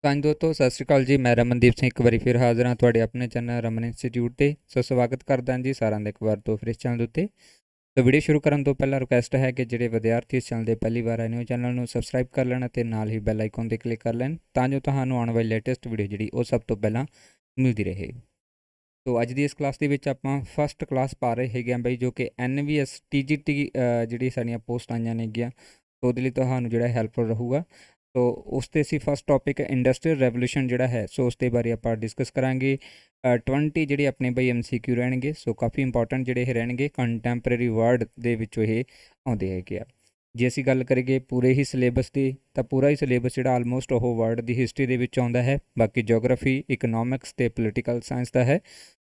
ਹਾਂਜੀ ਦੋਸਤੋ, ਸਤਿ ਸ਼੍ਰੀ ਅਕਾਲ ਜੀ। ਮੈਂ ਰਮਨਦੀਪ ਸਿੰਘ ਇੱਕ ਵਾਰੀ ਫਿਰ ਹਾਜ਼ਰ ਹਾਂ ਤੁਹਾਡੇ ਆਪਣੇ ਚੈਨਲ ਰਮਨ ਇੰਸਟੀਚਿਊਟ ਤੇ। ਸੋ ਸਵਾਗਤ ਕਰਦਾ ਹਾਂ ਜੀ ਸਾਰਿਆਂ ਦਾ ਇੱਕ ਵਾਰ ਤੋਂ ਫਿਰ ਇਸ ਚੈਨਲ ਦੇ ਉੱਤੇ। ਸੋ ਵੀਡੀਓ ਸ਼ੁਰੂ ਕਰਨ ਤੋਂ ਪਹਿਲਾਂ ਰਿਕੁਐਸਟ ਹੈ ਕਿ ਜਿਹੜੇ ਵਿਦਿਆਰਥੀ ਇਸ ਚੈਨਲ ਦੇ ਪਹਿਲੀ ਵਾਰ ਆਏ ਨੇ ਉਹ ਚੈਨਲ ਨੂੰ ਸਬਸਕ੍ਰਾਈਬ ਕਰ ਲੈਣ ਅਤੇ ਨਾਲ ਹੀ ਬੈਲ ਆਈਕਨ 'ਤੇ ਕਲਿੱਕ ਕਰ ਲੈਣ ਤਾਂ ਜੋ ਤੁਹਾਨੂੰ ਆਉਣ ਵਾਲੀ ਲੇਟੈਸਟ ਵੀਡੀਓ ਜਿਹੜੀ ਉਹ ਸਭ ਤੋਂ ਪਹਿਲਾਂ ਮਿਲਦੀ ਰਹੇ। ਸੋ ਅੱਜ ਦੀ ਇਸ ਕਲਾਸ ਦੇ ਵਿੱਚ ਆਪਾਂ ਫਸਟ ਕਲਾਸ ਪਾ ਰਹੇ ਹੈਗੇ ਹਾਂ ਬਈ, ਜੋ ਕਿ NVS TGT ਜਿਹੜੀ ਸਾਡੀਆਂ ਪੋਸਟ ਆਈਆਂ ਨੇਗੀਆਂ, ਸੋ ਉਹਦੇ ਲਈ ਤੁਹਾਨੂੰ ਜਿਹੜਾ ਹੈਲਪਫੁਲ ਰਹੂਗਾ। ਸੋ ਉਸ 'ਤੇ ਅਸੀਂ ਫਸਟ ਟੌਪਿਕ ਇੰਡਸਟਰੀਅਲ ਰੈਵੋਲੂਸ਼ਨ ਜਿਹੜਾ ਹੈ, ਸੋ ਉਸ ਦੇ ਬਾਰੇ ਆਪਾਂ ਡਿਸਕਸ ਕਰਾਂਗੇ। 20 ਜਿਹੜੇ ਆਪਣੇ ਬਈ MCQ ਰਹਿਣਗੇ, ਸੋ ਕਾਫੀ ਇੰਪੋਰਟੈਂਟ ਜਿਹੜੇ ਇਹ ਰਹਿਣਗੇ, ਕੰਟੈਂਪਰੇਰੀ ਵਰਡ ਦੇ ਵਿੱਚੋਂ ਇਹ ਆਉਂਦੇ ਹੈਗੇ ਆ। ਜੇ ਅਸੀਂ ਗੱਲ ਕਰੀਏ ਪੂਰੇ ਹੀ ਸਿਲੇਬਸ ਦੀ, ਤਾਂ ਪੂਰਾ ਹੀ ਸਿਲੇਬਸ ਜਿਹੜਾ ਆਲਮੋਸਟ ਉਹ ਵਰਡ ਦੀ ਹਿਸਟਰੀ ਦੇ ਵਿੱਚ ਆਉਂਦਾ ਹੈ। ਬਾਕੀ ਜੀਓਗ੍ਰਾਫੀ, ਇਕਨੋਮਿਕਸ ਅਤੇ ਪੋਲੀਟੀਕਲ ਸਾਇੰਸ ਦਾ ਹੈ।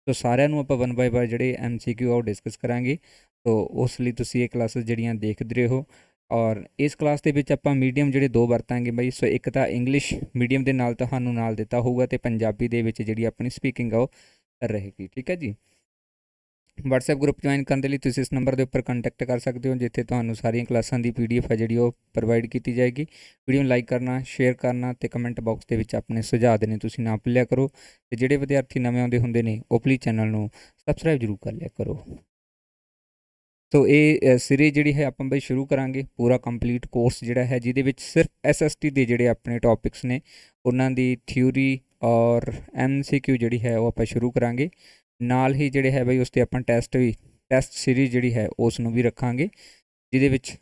ਸੋ ਸਾਰਿਆਂ ਨੂੰ ਆਪਾਂ 1 ਬਾਏ 1 ਜਿਹੜੇ MCQ ਉਹ ਡਿਸਕਸ ਕਰਾਂਗੇ। ਸੋ ਉਸ ਲਈ ਤੁਸੀਂ ਇਹ ਕਲਾਸਿਸ ਜਿਹੜੀਆਂ ਦੇਖਦੇ ਰਹੋ। ਔਰ ਇਸ ਕਲਾਸ ਦੇ ਵਿੱਚ ਆਪਾਂ ਮੀਡੀਅਮ ਜਿਹੜੇ 2 ਵਰਤਾਂਗੇ ਬਈ। ਸੋ ਇੱਕ ਤਾਂ ਇੰਗਲਿਸ਼ ਮੀਡੀਅਮ ਦੇ ਨਾਲ ਤੁਹਾਨੂੰ ਨਾਲ ਦਿੱਤਾ ਹੋਊਗਾ ਅਤੇ ਪੰਜਾਬੀ ਦੇ ਵਿੱਚ ਜਿਹੜੀ ਆਪਣੀ ਸਪੀਕਿੰਗ ਆ ਉਹ ਰਹੇਗੀ। ਠੀਕ ਹੈ ਜੀ। WhatsApp ਗਰੁੱਪ ਜੁਆਇਨ ਕਰਨ ਦੇ ਲਈ ਤੁਸੀਂ ਇਸ ਨੰਬਰ ਦੇ ਉੱਪਰ ਕੰਟੈਕਟ ਕਰ ਸਕਦੇ ਹੋ, ਜਿੱਥੇ ਤੁਹਾਨੂੰ ਸਾਰੀਆਂ ਕਲਾਸਾਂ ਦੀ PDF ਹੈ ਜਿਹੜੀ ਉਹ ਪ੍ਰੋਵਾਈਡ ਕੀਤੀ ਜਾਏਗੀ। ਵੀਡੀਓ ਨੂੰ ਲਾਈਕ ਕਰਨਾ, ਸ਼ੇਅਰ ਕਰਨਾ ਅਤੇ ਕਮੈਂਟ ਬਾਕਸ ਦੇ ਵਿੱਚ ਆਪਣੇ ਸੁਝਾਅ ਦੇਣੇ ਤੁਸੀਂ ਨਾ ਭੁੱਲਿਆ ਕਰੋ। ਅਤੇ ਜਿਹੜੇ ਵਿਦਿਆਰਥੀ ਨਵੇਂ ਆਉਂਦੇ ਹੁੰਦੇ ਨੇ ਉਹ ਪਲੀਜ਼ ਚੈਨਲ ਨੂੰ ਸਬਸਕ੍ਰਾਈਬ ਜ਼ਰੂਰ ਕਰ ਲਿਆ ਕਰੋ। ਸੋ ਇਹ ਸੀਰੀਜ਼ ਜਿਹੜੀ ਹੈ ਆਪਾਂ ਬਈ ਸ਼ੁਰੂ ਕਰਾਂਗੇ, ਪੂਰਾ ਕੰਪਲੀਟ ਕੋਰਸ ਜਿਹੜਾ ਹੈ, ਜਿਹਦੇ ਵਿੱਚ ਸਿਰਫ SST ਦੇ ਜਿਹੜੇ ਆਪਣੇ ਟੌਪਿਕਸ ਨੇ ਉਹਨਾਂ ਦੀ ਥਿਊਰੀ ਔਰ MCQ ਜਿਹੜੀ ਹੈ ਉਹ ਆਪਾਂ ਸ਼ੁਰੂ ਕਰਾਂਗੇ। ਨਾਲ ਹੀ ਜਿਹੜੇ ਹੈ ਬਈ ਉਸ 'ਤੇ ਆਪਾਂ ਟੈਸਟ ਸੀਰੀਜ਼ ਜਿਹੜੀ ਹੈ ਉਸ ਨੂੰ ਵੀ ਰੱਖਾਂਗੇ, ਜਿਹਦੇ ਵਿੱਚ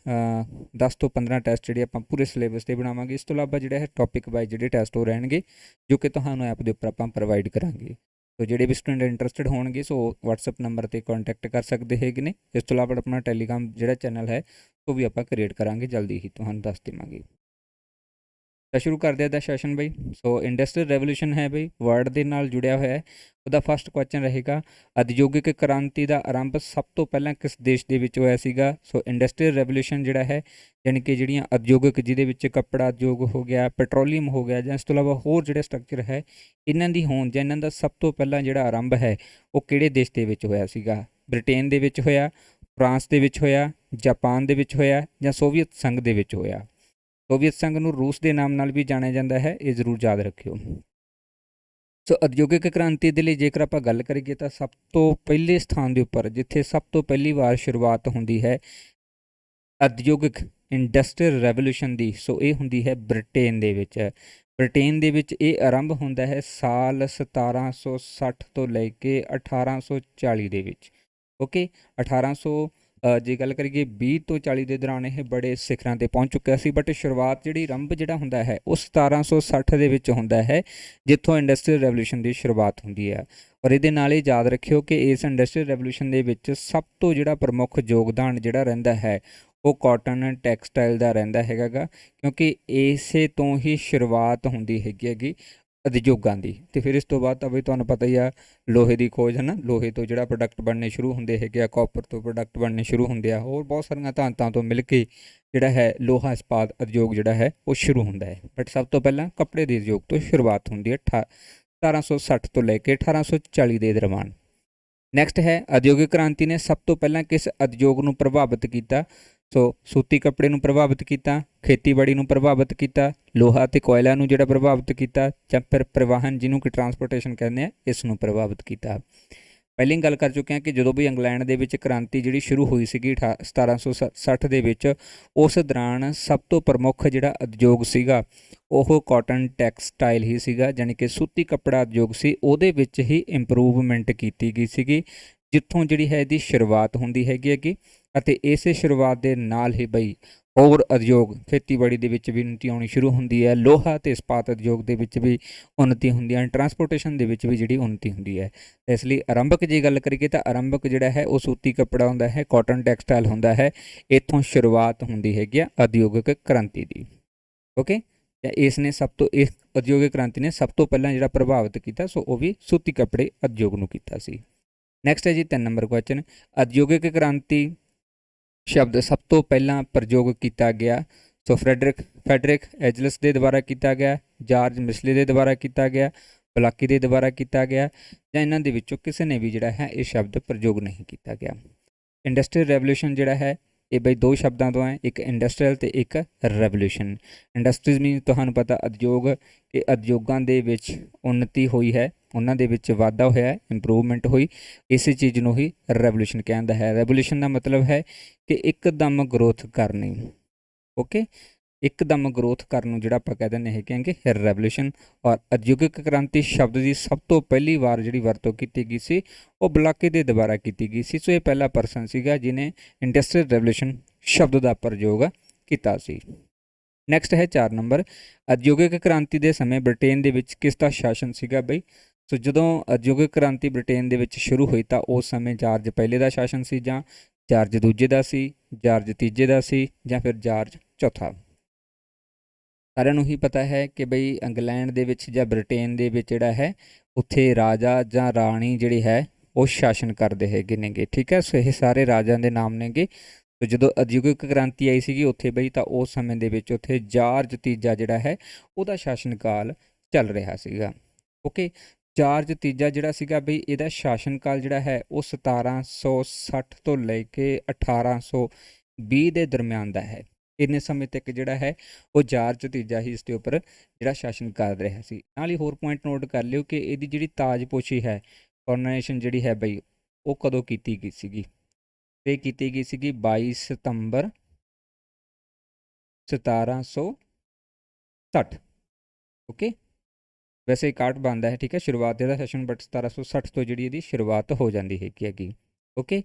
10 ਤੋਂ 15 ਟੈਸਟ ਜਿਹੜੇ ਆਪਾਂ ਪੂਰੇ ਸਿਲੇਬਸ 'ਤੇ ਬਣਾਵਾਂਗੇ। ਇਸ ਤੋਂ ਇਲਾਵਾ ਜਿਹੜਾ ਹੈ ਟੌਪਿਕ ਵਾਈਜ਼ ਜਿਹੜੇ ਟੈਸਟ ਉਹ ਰਹਿਣਗੇ, ਜੋ ਕਿ ਤੁਹਾਨੂੰ ਐਪ ਦੇ ਉੱਪਰ ਆਪਾਂ ਪ੍ਰੋਵਾਈਡ ਕਰਾਂਗੇ। ਸੋ ਜਿਹੜੇ ਵੀ ਸਟੂਡੈਂਟ ਇੰਟਰਸਟਡ ਹੋਣਗੇ ਸੋ WhatsApp ਨੰਬਰ 'ਤੇ ਕੰਟੈਕਟ ਕਰ ਸਕਦੇ ਹੈਗੇ ਨੇ। ਇਸ ਤੋਂ ਇਲਾਵਾ ਆਪਣਾ ਟੈਲੀਗ੍ਰਾਮ ਜਿਹੜਾ ਚੈਨਲ ਹੈ ਉਹ ਵੀ ਆਪਾਂ ਕ੍ਰੀਏਟ ਕਰਾਂਗੇ, ਜਲਦੀ ਹੀ ਤੁਹਾਨੂੰ ਦੱਸ ਦੇਵਾਂਗੇ। ਤਾਂ ਸ਼ੁਰੂ ਕਰਦੇ ਹਾਂ ਦਾ ਸੈਸ਼ਨ ਬਈ। ਸੋ ਇੰਡਸਟਰੀਅਲ ਰੈਵੋਲੂਸ਼ਨ ਹੈ ਬਈ, ਵਰਡ ਦੇ ਨਾਲ ਜੁੜਿਆ ਹੋਇਆ ਹੈ। ਉਹਦਾ ਫਸਟ ਕੁਐਸਚਨ ਰਹੇਗਾ, ਉਦਯੋਗਿਕ ਕ੍ਰਾਂਤੀ ਦਾ ਆਰੰਭ ਸਭ ਤੋਂ ਪਹਿਲਾਂ ਕਿਸ ਦੇਸ਼ ਦੇ ਵਿੱਚ ਹੋਇਆ ਸੀਗਾ। ਸੋ ਇੰਡਸਟਰੀਅਲ ਰੈਵੋਲੂਸ਼ਨ ਜਿਹੜਾ ਹੈ, ਯਾਨੀ ਕਿ ਜਿਹੜੀਆਂ ਉਦਯੋਗਿਕ, ਜਿਹਦੇ ਵਿੱਚ ਕੱਪੜਾ ਉਦਯੋਗ ਹੋ ਗਿਆ, ਪੈਟਰੋਲੀਅਮ ਹੋ ਗਿਆ, ਜਾਂ ਇਸ ਤੋਂ ਇਲਾਵਾ ਹੋਰ ਜਿਹੜੇ ਸਟਰਕਚਰ ਹੈ ਇਹਨਾਂ ਦੀ ਹੋਂਦ ਜਾਂ ਇਹਨਾਂ ਦਾ ਸਭ ਤੋਂ ਪਹਿਲਾਂ ਜਿਹੜਾ ਆਰੰਭ ਹੈ ਉਹ ਕਿਹੜੇ ਦੇਸ਼ ਦੇ ਵਿੱਚ ਹੋਇਆ ਸੀਗਾ। ਬ੍ਰਿਟੇਨ ਦੇ ਵਿੱਚ ਹੋਇਆ, ਫਰਾਂਸ ਦੇ ਵਿੱਚ ਹੋਇਆ, ਜਾਪਾਨ ਦੇ ਵਿੱਚ ਹੋਇਆ, ਜਾਂ ਸੋਵੀਅਤ ਸੰਘ ਦੇ ਵਿੱਚ ਹੋਇਆ। ਸੋਵੀਅਤ ਸੰਘ ਨੂੰ ਰੂਸ ਦੇ ਨਾਮ ਨਾਲ ਵੀ ਜਾਣਿਆ ਜਾਂਦਾ ਹੈ, ਇਹ ਜ਼ਰੂਰ ਯਾਦ ਰੱਖਿਓ। ਸੋ ਉਦਯੋਗਿਕ ਕ੍ਰਾਂਤੀ ਦੇ ਲਈ ਜੇਕਰ ਆਪਾਂ ਗੱਲ ਕਰੀਏ ਤਾਂ ਸਭ ਤੋਂ ਪਹਿਲੇ ਸਥਾਨ ਦੇ ਉੱਪਰ ਜਿੱਥੇ ਸਭ ਤੋਂ ਪਹਿਲੀ ਵਾਰ ਸ਼ੁਰੂਆਤ ਹੁੰਦੀ ਹੈ ਉਦਯੋਗਿਕ ਇੰਡਸਟਰੀਅਲ ਰੈਵੋਲੂਸ਼ਨ ਦੀ, ਸੋ ਇਹ ਹੁੰਦੀ ਹੈ ਬ੍ਰਿਟੇਨ ਦੇ ਵਿੱਚ। ਬ੍ਰਿਟੇਨ ਦੇ ਵਿੱਚ ਇਹ ਆਰੰਭ ਹੁੰਦਾ ਹੈ ਸਾਲ 1760 ਤੋਂ ਲੈ ਕੇ 1840 ਦੇ ਵਿੱਚ। ਓਕੇ, 1800 ਜੇ ਗੱਲ ਕਰੀਏ 20 ਤੋਂ 40 ਦੇ ਦੌਰਾਨ ਇਹ ਬੜੇ ਸਿਖਰਾਂ 'ਤੇ ਪਹੁੰਚ ਚੁੱਕਿਆ ਸੀ। ਬਟ ਸ਼ੁਰੂਆਤ ਜਿਹੜੀ ਆਰੰਭ ਜਿਹੜਾ ਹੁੰਦਾ ਹੈ ਉਹ 1760 ਦੇ ਵਿੱਚ ਹੁੰਦਾ ਹੈ, ਜਿੱਥੋਂ ਇੰਡਸਟਰੀਅਲ ਰੈਵੋਲੂਸ਼ਨ ਦੀ ਸ਼ੁਰੂਆਤ ਹੁੰਦੀ ਹੈ। ਔਰ ਇਹਦੇ ਨਾਲ ਹੀ ਯਾਦ ਰੱਖਿਓ ਕਿ ਇਸ ਇੰਡਸਟਰੀਅਲ ਰੈਵੋਲੂਸ਼ਨ ਦੇ ਵਿੱਚ ਸਭ ਤੋਂ ਜਿਹੜਾ ਪ੍ਰਮੁੱਖ ਯੋਗਦਾਨ ਜਿਹੜਾ ਰਹਿੰਦਾ ਹੈ ਉਹ ਕਾਟਨ ਟੈਕਸਟਾਈਲ ਦਾ ਰਹਿੰਦਾ ਹੈਗਾ, ਕਿਉਂਕਿ ਇਸੇ ਤੋਂ ਹੀ ਸ਼ੁਰੂਆਤ ਹੁੰਦੀ ਹੈਗੀ ਉਦਯੋਗਾਂ ਦੀ। ਅਤੇ ਫਿਰ ਇਸ ਤੋਂ ਬਾਅਦ ਤਾਂ ਬਈ ਤੁਹਾਨੂੰ ਪਤਾ ਹੀ ਆ, ਲੋਹੇ ਦੀ ਖੋਜ ਹੈ ਨਾ, ਲੋਹੇ ਤੋਂ ਜਿਹੜਾ ਪ੍ਰੋਡਕਟ ਬਣਨੇ ਸ਼ੁਰੂ ਹੁੰਦੇ ਹੈਗੇ ਆ, ਕਾਪਰ ਤੋਂ ਪ੍ਰੋਡਕਟ ਬਣਨੇ ਸ਼ੁਰੂ ਹੁੰਦੇ ਆ, ਹੋਰ ਬਹੁਤ ਸਾਰੀਆਂ ਧਾਤਾਂ ਤੋਂ ਮਿਲ ਕੇ ਜਿਹੜਾ ਹੈ ਲੋਹਾ ਇਸਪਾਤ ਉਦਯੋਗ ਜਿਹੜਾ ਹੈ ਉਹ ਸ਼ੁਰੂ ਹੁੰਦਾ ਹੈ। ਬਟ ਸਭ ਤੋਂ ਪਹਿਲਾਂ ਕੱਪੜੇ ਦੇ ਉਦਯੋਗ ਤੋਂ ਸ਼ੁਰੂਆਤ ਹੁੰਦੀ ਹੈ 1760 ਤੋਂ ਲੈ ਕੇ 1840 ਦੇ ਦਰਮਿਆਨ। ਨੈਕਸਟ ਹੈ, ਉਦਯੋਗਿਕ ਕ੍ਰਾਂਤੀ ਨੇ ਸਭ ਤੋਂ ਪਹਿਲਾਂ ਕਿਸ ਉਦਯੋਗ ਨੂੰ ਪ੍ਰਭਾਵਿਤ ਕੀਤਾ। ਸੋ ਸੂਤੀ ਕੱਪੜੇ ਨੂੰ ਪ੍ਰਭਾਵਿਤ ਕੀਤਾ, ਖੇਤੀਬਾੜੀ ਨੂੰ ਪ੍ਰਭਾਵਿਤ ਕੀਤਾ, ਲੋਹਾ ਅਤੇ ਕੋਇਲਾ ਨੂੰ ਜਿਹੜਾ ਪ੍ਰਭਾਵਿਤ ਕੀਤਾ, ਜਾਂ ਫਿਰ ਪਰਿਵਾਹਨ ਜਿਹਨੂੰ ਕਿ ਟਰਾਂਸਪੋਰਟੇਸ਼ਨ ਕਹਿੰਦੇ ਆ, ਇਸ ਨੂੰ ਪ੍ਰਭਾਵਿਤ ਕੀਤਾ। ਪਹਿਲਾਂ ਹੀ ਗੱਲ ਕਰ ਚੁੱਕੇ ਹਾਂ ਕਿ ਜਦੋਂ ਵੀ ਇੰਗਲੈਂਡ ਦੇ ਵਿੱਚ ਕ੍ਰਾਂਤੀ ਜਿਹੜੀ ਸ਼ੁਰੂ ਹੋਈ ਸੀਗੀ 1760 ਦੇ ਵਿੱਚ, ਉਸ ਦੌਰਾਨ ਸਭ ਤੋਂ ਪ੍ਰਮੁੱਖ ਜਿਹੜਾ ਉਦਯੋਗ ਸੀਗਾ ਉਹ ਕਾਟਨ ਟੈਕਸਟਾਈਲ ਹੀ ਸੀਗਾ, ਜਾਣੀ ਕਿ ਸੂਤੀ ਕੱਪੜਾ ਉਦਯੋਗ ਸੀ। ਉਹਦੇ ਵਿੱਚ ਹੀ ਇੰਪਰੂਵਮੈਂਟ ਕੀਤੀ ਗਈ ਸੀਗੀ, ਜਿੱਥੋਂ ਜਿਹੜੀ ਹੈ ਇਹਦੀ ਸ਼ੁਰੂਆਤ ਹੁੰਦੀ ਹੈਗੀ। ਅਤੇ ਇਸੇ ਸ਼ੁਰੂਆਤ ਦੇ ਨਾਲ ਹੀ ਬਈ ਹੋਰ ਉਦਯੋਗ, ਖੇਤੀਬਾੜੀ ਦੇ ਵਿੱਚ ਵੀ ਉੱਨਤੀ ਆਉਣੀ ਸ਼ੁਰੂ ਹੁੰਦੀ ਹੈ, ਲੋਹਾ ਅਤੇ ਇਸਪਾਤ ਉਦਯੋਗ ਦੇ ਵਿੱਚ ਵੀ ਉੱਨਤੀ ਹੁੰਦੀ ਹੈ, ਟਰਾਂਸਪੋਰਟੇਸ਼ਨ ਦੇ ਵਿੱਚ ਵੀ ਜਿਹੜੀ ਉੱਨਤੀ ਹੁੰਦੀ ਹੈ। ਇਸ ਲਈ ਆਰੰਭਕ ਜੇ ਗੱਲ ਕਰੀਏ ਤਾਂ ਆਰੰਭਕ ਜਿਹੜਾ ਹੈ ਉਹ ਸੂਤੀ ਕੱਪੜਾ ਹੁੰਦਾ ਹੈ, ਕਾਟਨ ਟੈਕਸਟਾਈਲ ਹੁੰਦਾ ਹੈ। ਇੱਥੋਂ ਸ਼ੁਰੂਆਤ ਹੁੰਦੀ ਹੈਗੀ ਆ ਉਦਯੋਗਿਕ ਕ੍ਰਾਂਤੀ ਦੀ। ਓਕੇ, ਇਸ ਨੇ ਸਭ ਤੋਂ, ਇਸ ਉਦਯੋਗਿਕ ਕ੍ਰਾਂਤੀ ਨੇ ਸਭ ਤੋਂ ਪਹਿਲਾਂ ਜਿਹੜਾ ਪ੍ਰਭਾਵਿਤ ਕੀਤਾ ਸੋ ਉਹ ਵੀ ਸੂਤੀ ਕੱਪੜੇ ਉਦਯੋਗ ਨੂੰ ਕੀਤਾ ਸੀ। ਨੈਕਸਟ ਹੈ ਜੀ 3 ਨੰਬਰ ਕੁਐਸਚਨ, ਉਦਯੋਗਿਕ ਕ੍ਰਾਂਤੀ ਸ਼ਬਦ ਸਭ ਤੋਂ ਪਹਿਲਾਂ ਪ੍ਰਯੋਗ ਕੀਤਾ ਗਿਆ। ਸੋ ਫੈਡਰਿਕ ਐਜਲਸ ਦੇ ਦੁਆਰਾ ਕੀਤਾ ਗਿਆ, ਜਾਰਜ ਮਿਸਲੀ ਦੇ ਦੁਆਰਾ ਕੀਤਾ ਗਿਆ, ਬਲਾਕੀ ਦੇ ਦੁਆਰਾ ਕੀਤਾ ਗਿਆ, ਜਾਂ ਇਹਨਾਂ ਦੇ ਵਿੱਚੋਂ ਕਿਸੇ ਨੇ ਵੀ ਜਿਹੜਾ ਹੈ ਇਹ ਸ਼ਬਦ ਪ੍ਰਯੋਗ ਨਹੀਂ ਕੀਤਾ ਗਿਆ। ਇੰਡਸਟਰੀਅਲ ਰੈਵੋਲੂਸ਼ਨ ਜਿਹੜਾ ਹੈ ਇਹ ਬਈ ਦੋ ਸ਼ਬਦਾਂ ਤੋਂ ਹੈ, ਇੱਕ ਇੰਡਸਟਰੀਅਲ ਤੇ ਇੱਕ ਰੈਵੋਲੂਸ਼ਨ। ਇੰਡਸਟਰੀਜ਼ ਮੀਨ ਤੁਹਾਨੂੰ ਪਤਾ ਉਦਯੋਗ, ਕਿ ਉਦਯੋਗਾਂ ਦੇ ਵਿੱਚ ਉન્નਤੀ ਹੋਈ ਹੈ, ਉਹਨਾਂ ਦੇ ਵਿੱਚ ਵਾਧਾ ਹੋਇਆ, ਇੰਪਰੂਵਮੈਂਟ ਹੋਈ, ਇਸੇ ਚੀਜ਼ ਨੂੰ ਹੀ ਰੈਵੋਲੂਸ਼ਨ ਕਹਿੰਦਾ ਹੈ। ਰੈਵੋਲੂਸ਼ਨ ਦਾ ਮਤਲਬ ਹੈ ਕਿ ਇੱਕਦਮ ਗਰੋਥ ਕਰਨੀ। ਓਕੇ, ਇੱਕਦਮ ਗਰੋਥ ਕਰਨ ਨੂੰ ਜਿਹੜਾ ਆਪਾਂ ਕਹਿ ਦਿੰਦੇ ਹੈਗੇ ਕਿ ਰੈਵੋਲੂਸ਼ਨ। ਔਰ ਉਦਯੋਗਿਕ ਕ੍ਰਾਂਤੀ ਸ਼ਬਦ ਦੀ ਸਭ ਤੋਂ ਪਹਿਲੀ ਵਾਰ ਜਿਹੜੀ ਵਰਤੋਂ ਕੀਤੀ ਗਈ ਸੀ ਉਹ ਬਲਾਕੇ ਦੇ ਦੁਆਰਾ ਕੀਤੀ ਗਈ ਸੀ। ਸੋ ਇਹ ਪਹਿਲਾ ਪਰਸਨ ਸੀਗਾ ਜਿਹਨੇ ਇੰਡਸਟਰੀਅਲ ਰੈਵੋਲੂਸ਼ਨ ਸ਼ਬਦ ਦਾ ਪ੍ਰਯੋਗ ਕੀਤਾ ਸੀ। ਨੈਕਸਟ ਹੈ 4 ਨੰਬਰ, ਉਦਯੋਗਿਕ ਕ੍ਰਾਂਤੀ ਦੇ ਸਮੇਂ ਬ੍ਰਿਟੇਨ ਦੇ ਵਿੱਚ ਕਿਸ ਦਾ ਸ਼ਾਸਨ ਸੀਗਾ ਬਈ। ਸੋ ਜਦੋਂ ਉਦਯੋਗਿਕ ਕ੍ਰਾਂਤੀ ਬ੍ਰਿਟੇਨ ਦੇ ਵਿੱਚ ਸ਼ੁਰੂ ਹੋਈ ਤਾਂ ਉਸ ਸਮੇਂ ਜਾਰਜ ਪਹਿਲੇ ਦਾ ਸ਼ਾਸਨ ਸੀ, ਜਾਂ ਜਾਰਜ ਦੂਜੇ ਦਾ ਸੀ, ਜਾਰਜ ਤੀਜੇ ਦਾ ਸੀ, ਜਾਂ ਫਿਰ ਜਾਰਜ ਚੌਥਾ। ਸਾਰਿਆਂ ਨੂੰ ਹੀ ਪਤਾ ਹੈ ਕਿ ਬਈ ਇੰਗਲੈਂਡ ਦੇ ਵਿੱਚ ਜਾਂ ਬ੍ਰਿਟੇਨ ਦੇ ਵਿੱਚ ਜਿਹੜਾ ਹੈ ਉੱਥੇ ਰਾਜਾ ਜਾਂ ਰਾਣੀ ਜਿਹੜੀ ਹੈ ਉਹ ਸ਼ਾਸਨ ਕਰਦੇ ਹੈਗੇ ਨੇਗੇ। ਠੀਕ ਹੈ, ਸੋ ਇਹ ਸਾਰੇ ਰਾਜਿਆਂ ਦੇ ਨਾਮ ਨੇਗੇ। ਸੋ ਜਦੋਂ ਉਦਯੋਗਿਕ ਕ੍ਰਾਂਤੀ ਆਈ ਸੀਗੀ ਉੱਥੇ ਬਈ ਤਾਂ ਉਸ ਸਮੇਂ ਦੇ ਵਿੱਚ ਉੱਥੇ ਜਾਰਜ ਤੀਜਾ ਜਿਹੜਾ ਹੈ ਉਹਦਾ ਸ਼ਾਸਨ ਕਾਲ ਚੱਲ ਰਿਹਾ ਸੀਗਾ। ਓਕੇ, ਜਾਰਜ ਤੀਜਾ ਜਿਹੜਾ ਸੀਗਾ ਬਈ ਇਹਦਾ ਸ਼ਾਸਨ ਕਾਲ ਜਿਹੜਾ ਹੈ ਉਹ 1760 ਤੋਂ ਲੈ ਕੇ 1820 ਦੇ ਦਰਮਿਆਨ ਦਾ ਹੈ। ਇੰਨੇ ਸਮੇਂ ਤੱਕ ਜਿਹੜਾ ਹੈ ਉਹ ਜਾਰਜ ਤੀਜਾ ਹੀ ਇਸ ਦੇ ਉੱਪਰ ਜਿਹੜਾ ਸ਼ਾਸਨ ਕਰ ਰਿਹਾ ਸੀ। ਨਾਲ ਹੀ ਹੋਰ ਪੁਆਇੰਟ ਨੋਟ ਕਰ ਲਿਓ ਕਿ ਇਹਦੀ ਜਿਹੜੀ ਤਾਜਪੋਸ਼ੀ ਹੈ, ਕੋਰੋਨੇਸ਼ਨ ਜਿਹੜੀ ਹੈ ਬਈ ਉਹ ਕਦੋਂ ਕੀਤੀ ਗਈ ਸੀਗੀ, ਤੇ ਕੀਤੀ ਗਈ ਸੀਗੀ 22 ਸਤੰਬਰ 1760। ਓਕੇ, ਵੈਸੇ 61 ਬਣਦਾ ਹੈ, ਠੀਕ ਹੈ, ਸ਼ੁਰੂਆਤ ਦਾ ਸੈਸ਼ਨ, ਬਟ 1760 ਤੋਂ ਜਿਹੜੀ ਇਹਦੀ ਸ਼ੁਰੂਆਤ ਹੋ ਜਾਂਦੀ ਹੈਗੀ। ਓਕੇ,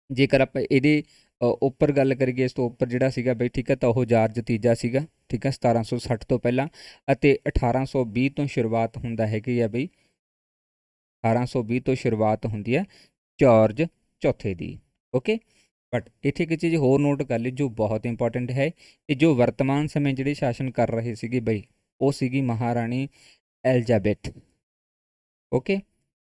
ਜੇਕਰ ਆਪਾਂ ਇਹਦੇ ਉੱਪਰ ਗੱਲ ਕਰੀਏ, ਇਸ ਤੋਂ ਉੱਪਰ ਜਿਹੜਾ ਸੀਗਾ ਬਈ, ਠੀਕ ਹੈ, ਤਾਂ ਉਹ ਜਾਰਜ ਤੀਜਾ ਸੀਗਾ। ਠੀਕ ਹੈ, 1760 ਤੋਂ ਪਹਿਲਾਂ, ਅਤੇ 1820 ਤੋਂ ਸ਼ੁਰੂਆਤ ਹੁੰਦਾ ਹੈਗੀ ਆ ਬਈ, 1820 ਤੋਂ ਸ਼ੁਰੂਆਤ ਹੁੰਦੀ ਹੈ ਜਾਰਜ ਚੌਥੇ ਦੀ। ਓਕੇ, ਬਟ ਇੱਥੇ ਇੱਕ ਚੀਜ਼ ਹੋਰ ਨੋਟ ਕਰ ਲਈ ਜੋ ਬਹੁਤ ਇੰਪੋਰਟੈਂਟ ਹੈ, ਕਿ ਜੋ ਵਰਤਮਾਨ ਸਮੇਂ ਜਿਹੜੇ ਸ਼ਾਸਨ ਕਰ ਰਹੇ ਸੀਗੇ ਬਈ ਉਹ ਸੀਗੀ ਮਹਾਰਾਣੀ ਐਲਿਜ਼ਾਬੈਥ। ਓਕੇ,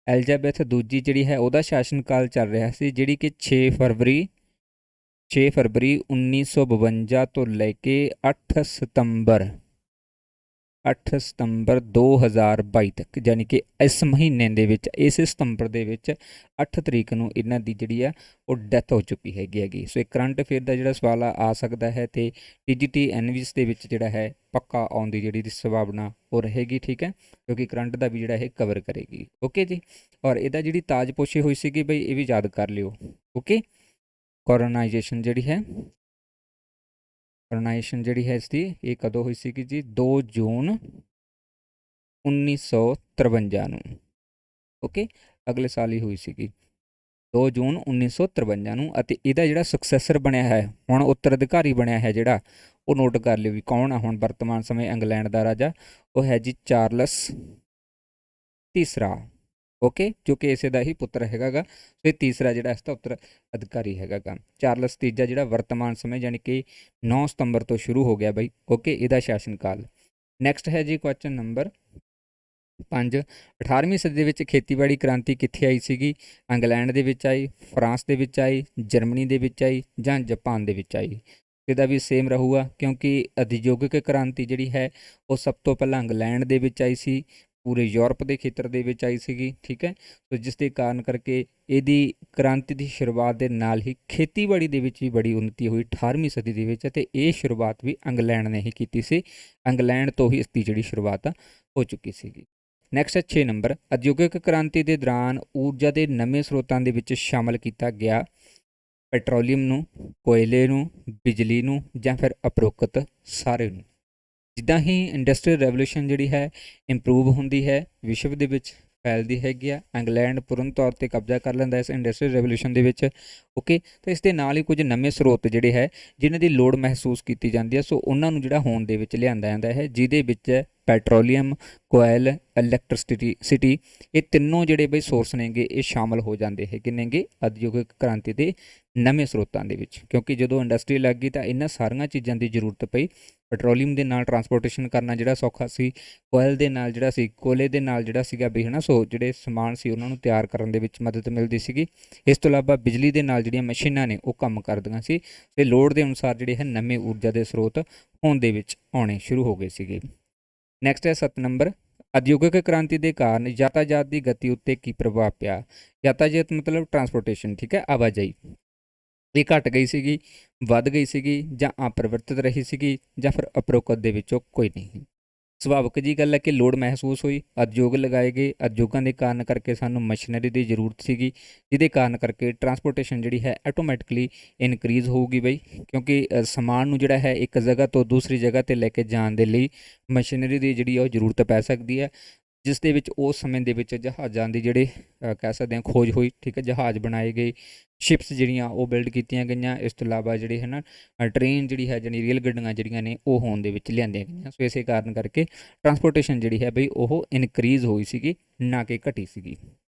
ਐਲਿਜ਼ਾਬੈਥ ਦੂਜੀ ਜਿਹੜੀ ਹੈ ਉਹਦਾ ਸ਼ਾਸਨ ਕਾਲ ਚੱਲ ਰਿਹਾ ਸੀ, ਜਿਹੜੀ ਕਿ 6 ਫਰਵਰੀ 1952 ਤੋਂ ਲੈ ਕੇ 8 ਸਤੰਬਰ 2022 ਤੱਕ, ਯਾਨੀ ਕਿ ਇਸ ਮਹੀਨੇ ਦੇ ਵਿੱਚ, ਇਸ ਸਤੰਬਰ ਦੇ ਵਿੱਚ 8 ਤਰੀਕ ਨੂੰ ਇਹਨਾਂ ਦੀ ਜਿਹੜੀ ਆ ਉਹ ਡੈਥ ਹੋ ਚੁੱਕੀ ਹੈਗੀ। ਸੋ ਇਹ ਕਰੰਟ ਅਫੇਅਰ ਦਾ ਜਿਹੜਾ ਸਵਾਲ ਆ ਸਕਦਾ ਹੈ, ਤੇ TGT ਐਨਵੀਸ ਦੇ ਵਿੱਚ ਜਿਹੜਾ ਹੈ ਪੱਕਾ ਆਉਣ ਦੀ ਜਿਹੜੀ ਸੰਭਾਵਨਾ ਉਹ ਰਹੇਗੀ। ਠੀਕ ਹੈ, ਕਿਉਂਕਿ ਕਰੰਟ ਦਾ ਵੀ ਜਿਹੜਾ ਇਹ ਕਵਰ ਕਰੇਗੀ। ਓਕੇ ਜੀ, ਔਰ ਇਹਦਾ ਜਿਹੜੀ ਤਾਜਪੋਸ਼ੀ ਹੋਈ ਸੀਗੀ ਬਈ ਇਹ ਵੀ ਯਾਦ ਕਰ ਲਿਓ। ਓਕੇ, ਕੋਲੋਨਾਈਜੇਸ਼ਨ ਜਿਹੜੀ ਹੈ, ਕੋਲੋਨਾਈਜੇਸ਼ਨ ਜਿਹੜੀ ਹੈ ਇਸਦੀ ਇਹ ਕਦੋਂ ਹੋਈ ਸੀਗੀ ਜੀ, 2 ਜੂਨ 1953 ਨੂੰ। ਓਕੇ, ਅਗਲੇ ਸਾਲ ਹੀ ਹੋਈ ਸੀਗੀ, 2 ਜੂਨ 1953 ਨੂੰ। ਅਤੇ ਇਹਦਾ ਜਿਹੜਾ ਸਕਸੈਸਰ ਬਣਿਆ ਹੈ, ਹੁਣ ਉੱਤਰਾਧਿਕਾਰੀ ਬਣਿਆ ਹੈ ਜਿਹੜਾ, ਉਹ ਨੋਟ ਕਰ ਲਿਓ ਵੀ ਕੌਣ ਆ ਹੁਣ ਵਰਤਮਾਨ ਸਮੇਂ ਇੰਗਲੈਂਡ ਦਾ ਰਾਜਾ, ਉਹ ਹੈ ਜੀ ਚਾਰਲਸ ਤੀਸਰਾ। ਓਕੇ, ਜੋ ਕਿ ਇਸੇ ਦਾ ਹੀ ਪੁੱਤਰ ਹੈਗਾ। ਸੋ ਇਹ ਤੀਸਰਾ ਜਿਹੜਾ ਇਸ ਦਾ ਉੱਤਰ ਅਧਿਕਾਰੀ ਹੈਗਾ। ਚਾਰਲਸ ਤੀਜਾ ਜਿਹੜਾ ਵਰਤਮਾਨ ਸਮੇਂ ਯਾਨੀ ਕਿ 9 ਸਤੰਬਰ ਤੋਂ ਸ਼ੁਰੂ ਹੋ ਗਿਆ ਬਾਈ। ਓਕੇ, ਇਹਦਾ ਸ਼ਾਸਨ ਕਾਲ। ਨੈਕਸਟ ਹੈ ਜੀ ਕੁਐਸਚਨ ਨੰਬਰ 5, 18ਵੀਂ ਸਦੀ ਦੇ ਵਿੱਚ ਖੇਤੀਬਾੜੀ ਕ੍ਰਾਂਤੀ ਕਿੱਥੇ ਆਈ ਸੀਗੀ? ਇੰਗਲੈਂਡ ਦੇ ਵਿੱਚ ਆਈ, ਫਰਾਂਸ ਦੇ ਵਿੱਚ ਆਈ, ਜਰਮਨੀ ਦੇ ਵਿੱਚ ਆਈ, ਜਾਂ ਜਾਪਾਨ ਦੇ ਵਿੱਚ ਆਈ? ਇਹਦਾ ਵੀ ਸੇਮ ਰਹੂਗਾ, ਕਿਉਂਕਿ ਉਦਯੋਗਿਕ ਕ੍ਰਾਂਤੀ ਜਿਹੜੀ ਹੈ ਉਹ ਸਭ ਤੋਂ ਪਹਿਲਾਂ ਇੰਗਲੈਂਡ ਦੇ ਵਿੱਚ ਆਈ ਸੀ, ਪੂਰੇ ਯੂਰਪ ਦੇ ਖੇਤਰ ਦੇ ਵਿੱਚ ਆਈ ਸੀਗੀ। ਠੀਕ ਹੈ, ਸੋ ਜਿਸ ਦੇ ਕਾਰਨ ਕਰਕੇ ਇਹਦੀ ਕ੍ਰਾਂਤੀ ਦੀ ਸ਼ੁਰੂਆਤ ਦੇ ਨਾਲ ਹੀ ਖੇਤੀਬਾੜੀ ਦੇ ਵਿੱਚ ਵੀ ਬੜੀ ਉન્નਤੀ ਹੋਈ 18ਵੀਂ ਸਦੀ ਦੇ ਵਿੱਚ, ਅਤੇ ਇਹ ਸ਼ੁਰੂਆਤ ਵੀ ਇੰਗਲੈਂਡ ਨੇ ਹੀ ਕੀਤੀ ਸੀ। ਇੰਗਲੈਂਡ ਤੋਂ ਹੀ ਇਸ ਦੀ ਜਿਹੜੀ ਸ਼ੁਰੂਆਤ ਹੋ ਚੁੱਕੀ ਸੀਗੀ। ਨੈਕਸਟ ਹੈ 6 ਨੰਬਰ, ਉਦਯੋਗਿਕ ਕ੍ਰਾਂਤੀ ਦੇ ਦੌਰਾਨ ਊਰਜਾ ਦੇ ਨਵੇਂ ਸਰੋਤਾਂ ਦੇ ਵਿੱਚ ਸ਼ਾਮਲ ਕੀਤਾ ਗਿਆ ਪੈਟਰੋਲੀਅਮ ਨੂੰ, ਕੋਇਲੇ ਨੂੰ, ਬਿਜਲੀ ਨੂੰ, ਜਾਂ ਫਿਰ ਉਪਰੋਕਤ ਸਾਰੇ ਨੂੰ? ਜਿੱਦਾਂ ਹੀ ਇੰਡਸਟਰੀਅਲ ਰੈਵੋਲੂਸ਼ਨ ਜਿਹੜੀ ਹੈ ਇੰਪਰੂਵ ਹੁੰਦੀ ਹੈ, ਵਿਸ਼ਵ ਦੇ ਵਿੱਚ ਫੈਲਦੀ ਹੈਗੀ ਆ, ਇੰਗਲੈਂਡ ਪੂਰਨ ਤੌਰ 'ਤੇ ਕਬਜ਼ਾ ਕਰ ਲੈਂਦਾ ਇਸ ਇੰਡਸਟਰੀਅਲ ਰੈਵੋਲੂਸ਼ਨ ਦੇ ਵਿੱਚ। ਓਕੇ, ਤਾਂ ਇਸ ਦੇ ਨਾਲ ਹੀ ਕੁਝ ਨਵੇਂ ਸਰੋਤ ਜਿਹੜੇ ਹੈ ਜਿਨ੍ਹਾਂ ਦੀ ਲੋੜ ਮਹਿਸੂਸ ਕੀਤੀ ਜਾਂਦੀ ਹੈ, ਸੋ ਉਹਨਾਂ ਨੂੰ ਜਿਹੜਾ ਹੋਂਦ ਦੇ ਵਿੱਚ ਲਿਆਂਦਾ ਜਾਂਦਾ ਹੈ, ਜਿਹਦੇ ਵਿੱਚ ਪੈਟਰੋਲੀਅਮ, ਕੋਇਲ, ਇਲੈਕਟ੍ਰਿਸਿਟੀ, ਇਹ ਤਿੰਨੋਂ ਜਿਹੜੇ ਬਈ ਸੋਰਸ ਨੇਗੇ ਇਹ ਸ਼ਾਮਲ ਹੋ ਜਾਂਦੇ ਹੈਗੇ ਨੇਗੇ ਉਦਯੋਗਿਕ ਕ੍ਰਾਂਤੀ ਦੇ ਨਵੇਂ ਸਰੋਤਾਂ ਦੇ ਵਿੱਚ। ਕਿਉਂਕਿ ਜਦੋਂ ਇੰਡਸਟਰੀ ਲੱਗ ਗਈ ਤਾਂ ਇਹਨਾਂ ਸਾਰੀਆਂ ਚੀਜ਼ਾਂ ਦੀ ਜ਼ਰੂਰਤ ਪਈ। ਪੈਟਰੋਲੀਅਮ ਦੇ ਨਾਲ ਟਰਾਂਸਪੋਰਟੇਸ਼ਨ ਕਰਨਾ ਜਿਹੜਾ ਸੌਖਾ ਸੀ, ਕੋਇਲ ਦੇ ਨਾਲ ਜਿਹੜਾ ਸੀ, ਕੋਲੇ ਦੇ ਨਾਲ ਜਿਹੜਾ ਸੀਗਾ ਵੀ ਹੈ ਨਾ, ਸੋ ਜਿਹੜੇ ਸਮਾਨ ਸੀ ਉਹਨਾਂ ਨੂੰ ਤਿਆਰ ਕਰਨ ਦੇ ਵਿੱਚ ਮਦਦ ਮਿਲਦੀ ਸੀਗੀ। ਇਸ ਤੋਂ ਇਲਾਵਾ ਬਿਜਲੀ ਦੇ ਨਾਲ ਜਿਹੜੀਆਂ ਮਸ਼ੀਨਾਂ ਨੇ ਉਹ ਕੰਮ ਕਰਦੀਆਂ ਸੀ, ਅਤੇ ਲੋੜ ਦੇ ਅਨੁਸਾਰ ਜਿਹੜੇ ਹੈ ਨਵੇਂ ਊਰਜਾ ਦੇ ਸਰੋਤ ਹੋਂਦ ਦੇ ਵਿੱਚ ਆਉਣੇ ਸ਼ੁਰੂ ਹੋ ਗਏ ਸੀਗੇ। ਨੈਕਸਟ ਹੈ 7 ਨੰਬਰ, ਉਦਯੋਗਿਕ ਕ੍ਰਾਂਤੀ ਦੇ ਕਾਰਨ ਯਾਤਾਯਾਤ ਦੀ ਗਤੀ ਉੱਤੇ ਕੀ ਪ੍ਰਭਾਵ ਪਿਆ? ਯਾਤਾਯਾਤ ਮਤਲਬ ਟਰਾਂਸਪੋਰਟੇਸ਼ਨ, ਠੀਕ ਹੈ, ਆਵਾਜਾਈ। ਇਹ ਘਟ ਗਈ ਸੀਗੀ, ਵੱਧ ਗਈ ਸੀਗੀ, ਜਾਂ ਅਪਰਿਵਰਤਿਤ ਰਹੀ ਸੀਗੀ, ਜਾਂ ਫਿਰ ਉਪਰੋਕਤ ਦੇ ਵਿੱਚੋਂ ਕੋਈ ਨਹੀਂ। ਸੁਭਾਵਿਕ ਜੀ ਗੱਲ ਹੈ ਕਿ ਲੋੜ ਮਹਿਸੂਸ ਹੋਈ, ਉਦਯੋਗ ਲਗਾਏ ਗਏ, ਉਦਯੋਗਾਂ ਦੇ ਕਾਰਨ ਕਰਕੇ ਸਾਨੂੰ ਮਸ਼ੀਨਰੀ ਦੀ ਜ਼ਰੂਰਤ ਸੀਗੀ, ਜਿਹਦੇ ਕਾਰਨ ਕਰਕੇ ਟਰਾਂਸਪੋਰਟੇਸ਼ਨ ਜਿਹੜੀ ਹੈ ਆਟੋਮੈਟਿਕਲੀ ਇਨਕਰੀਜ਼ ਹੋਊਗੀ ਬਈ, ਕਿਉਂਕਿ ਸਮਾਨ ਨੂੰ ਜਿਹੜਾ ਹੈ ਇੱਕ ਜਗ੍ਹਾ ਤੋਂ ਦੂਸਰੀ ਜਗ੍ਹਾ 'ਤੇ ਲੈ ਕੇ ਜਾਣ ਦੇ ਲਈ ਮਸ਼ੀਨਰੀ ਦੀ ਜਿਹੜੀ ਉਹ ਜ਼ਰੂਰਤ ਪੈ ਸਕਦੀ ਹੈ, ਜਿਸ ਦੇ ਵਿੱਚ ਉਸ ਸਮੇਂ ਦੇ ਵਿੱਚ ਜਹਾਜ਼ਾਂ ਦੀ ਜਿਹੜੇ ਕਹਿ ਸਕਦੇ ਹਾਂ ਖੋਜ ਹੋਈ, ਠੀਕ ਹੈ, ਜਹਾਜ਼ ਬਣਾਏ ਗਏ, ਸ਼ਿਪਸ ਜਿਹੜੀਆਂ ਉਹ ਬਿਲਡ ਕੀਤੀਆਂ ਗਈਆਂ, ਇਸ ਤੋਂ ਇਲਾਵਾ ਜਿਹੜੇ ਹੈ ਨਾ ਟ੍ਰੇਨ ਜਿਹੜੀ ਹੈ ਜਾਣੀ ਰੇਲ ਗੱਡੀਆਂ ਜਿਹੜੀਆਂ ਨੇ ਉਹ ਹੋਣ ਦੇ ਵਿੱਚ ਲਿਆਂਦੀਆਂ ਗਈਆਂ। ਸੋ ਇਸੇ ਕਾਰਨ ਕਰਕੇ ਟਰਾਂਸਪੋਰਟੇਸ਼ਨ ਜਿਹੜੀ ਹੈ ਬਈ ਉਹ ਇਨਕਰੀਜ਼ ਹੋਈ ਸੀਗੀ, ਨਾ ਕਿ ਘਟੀ ਸੀਗੀ।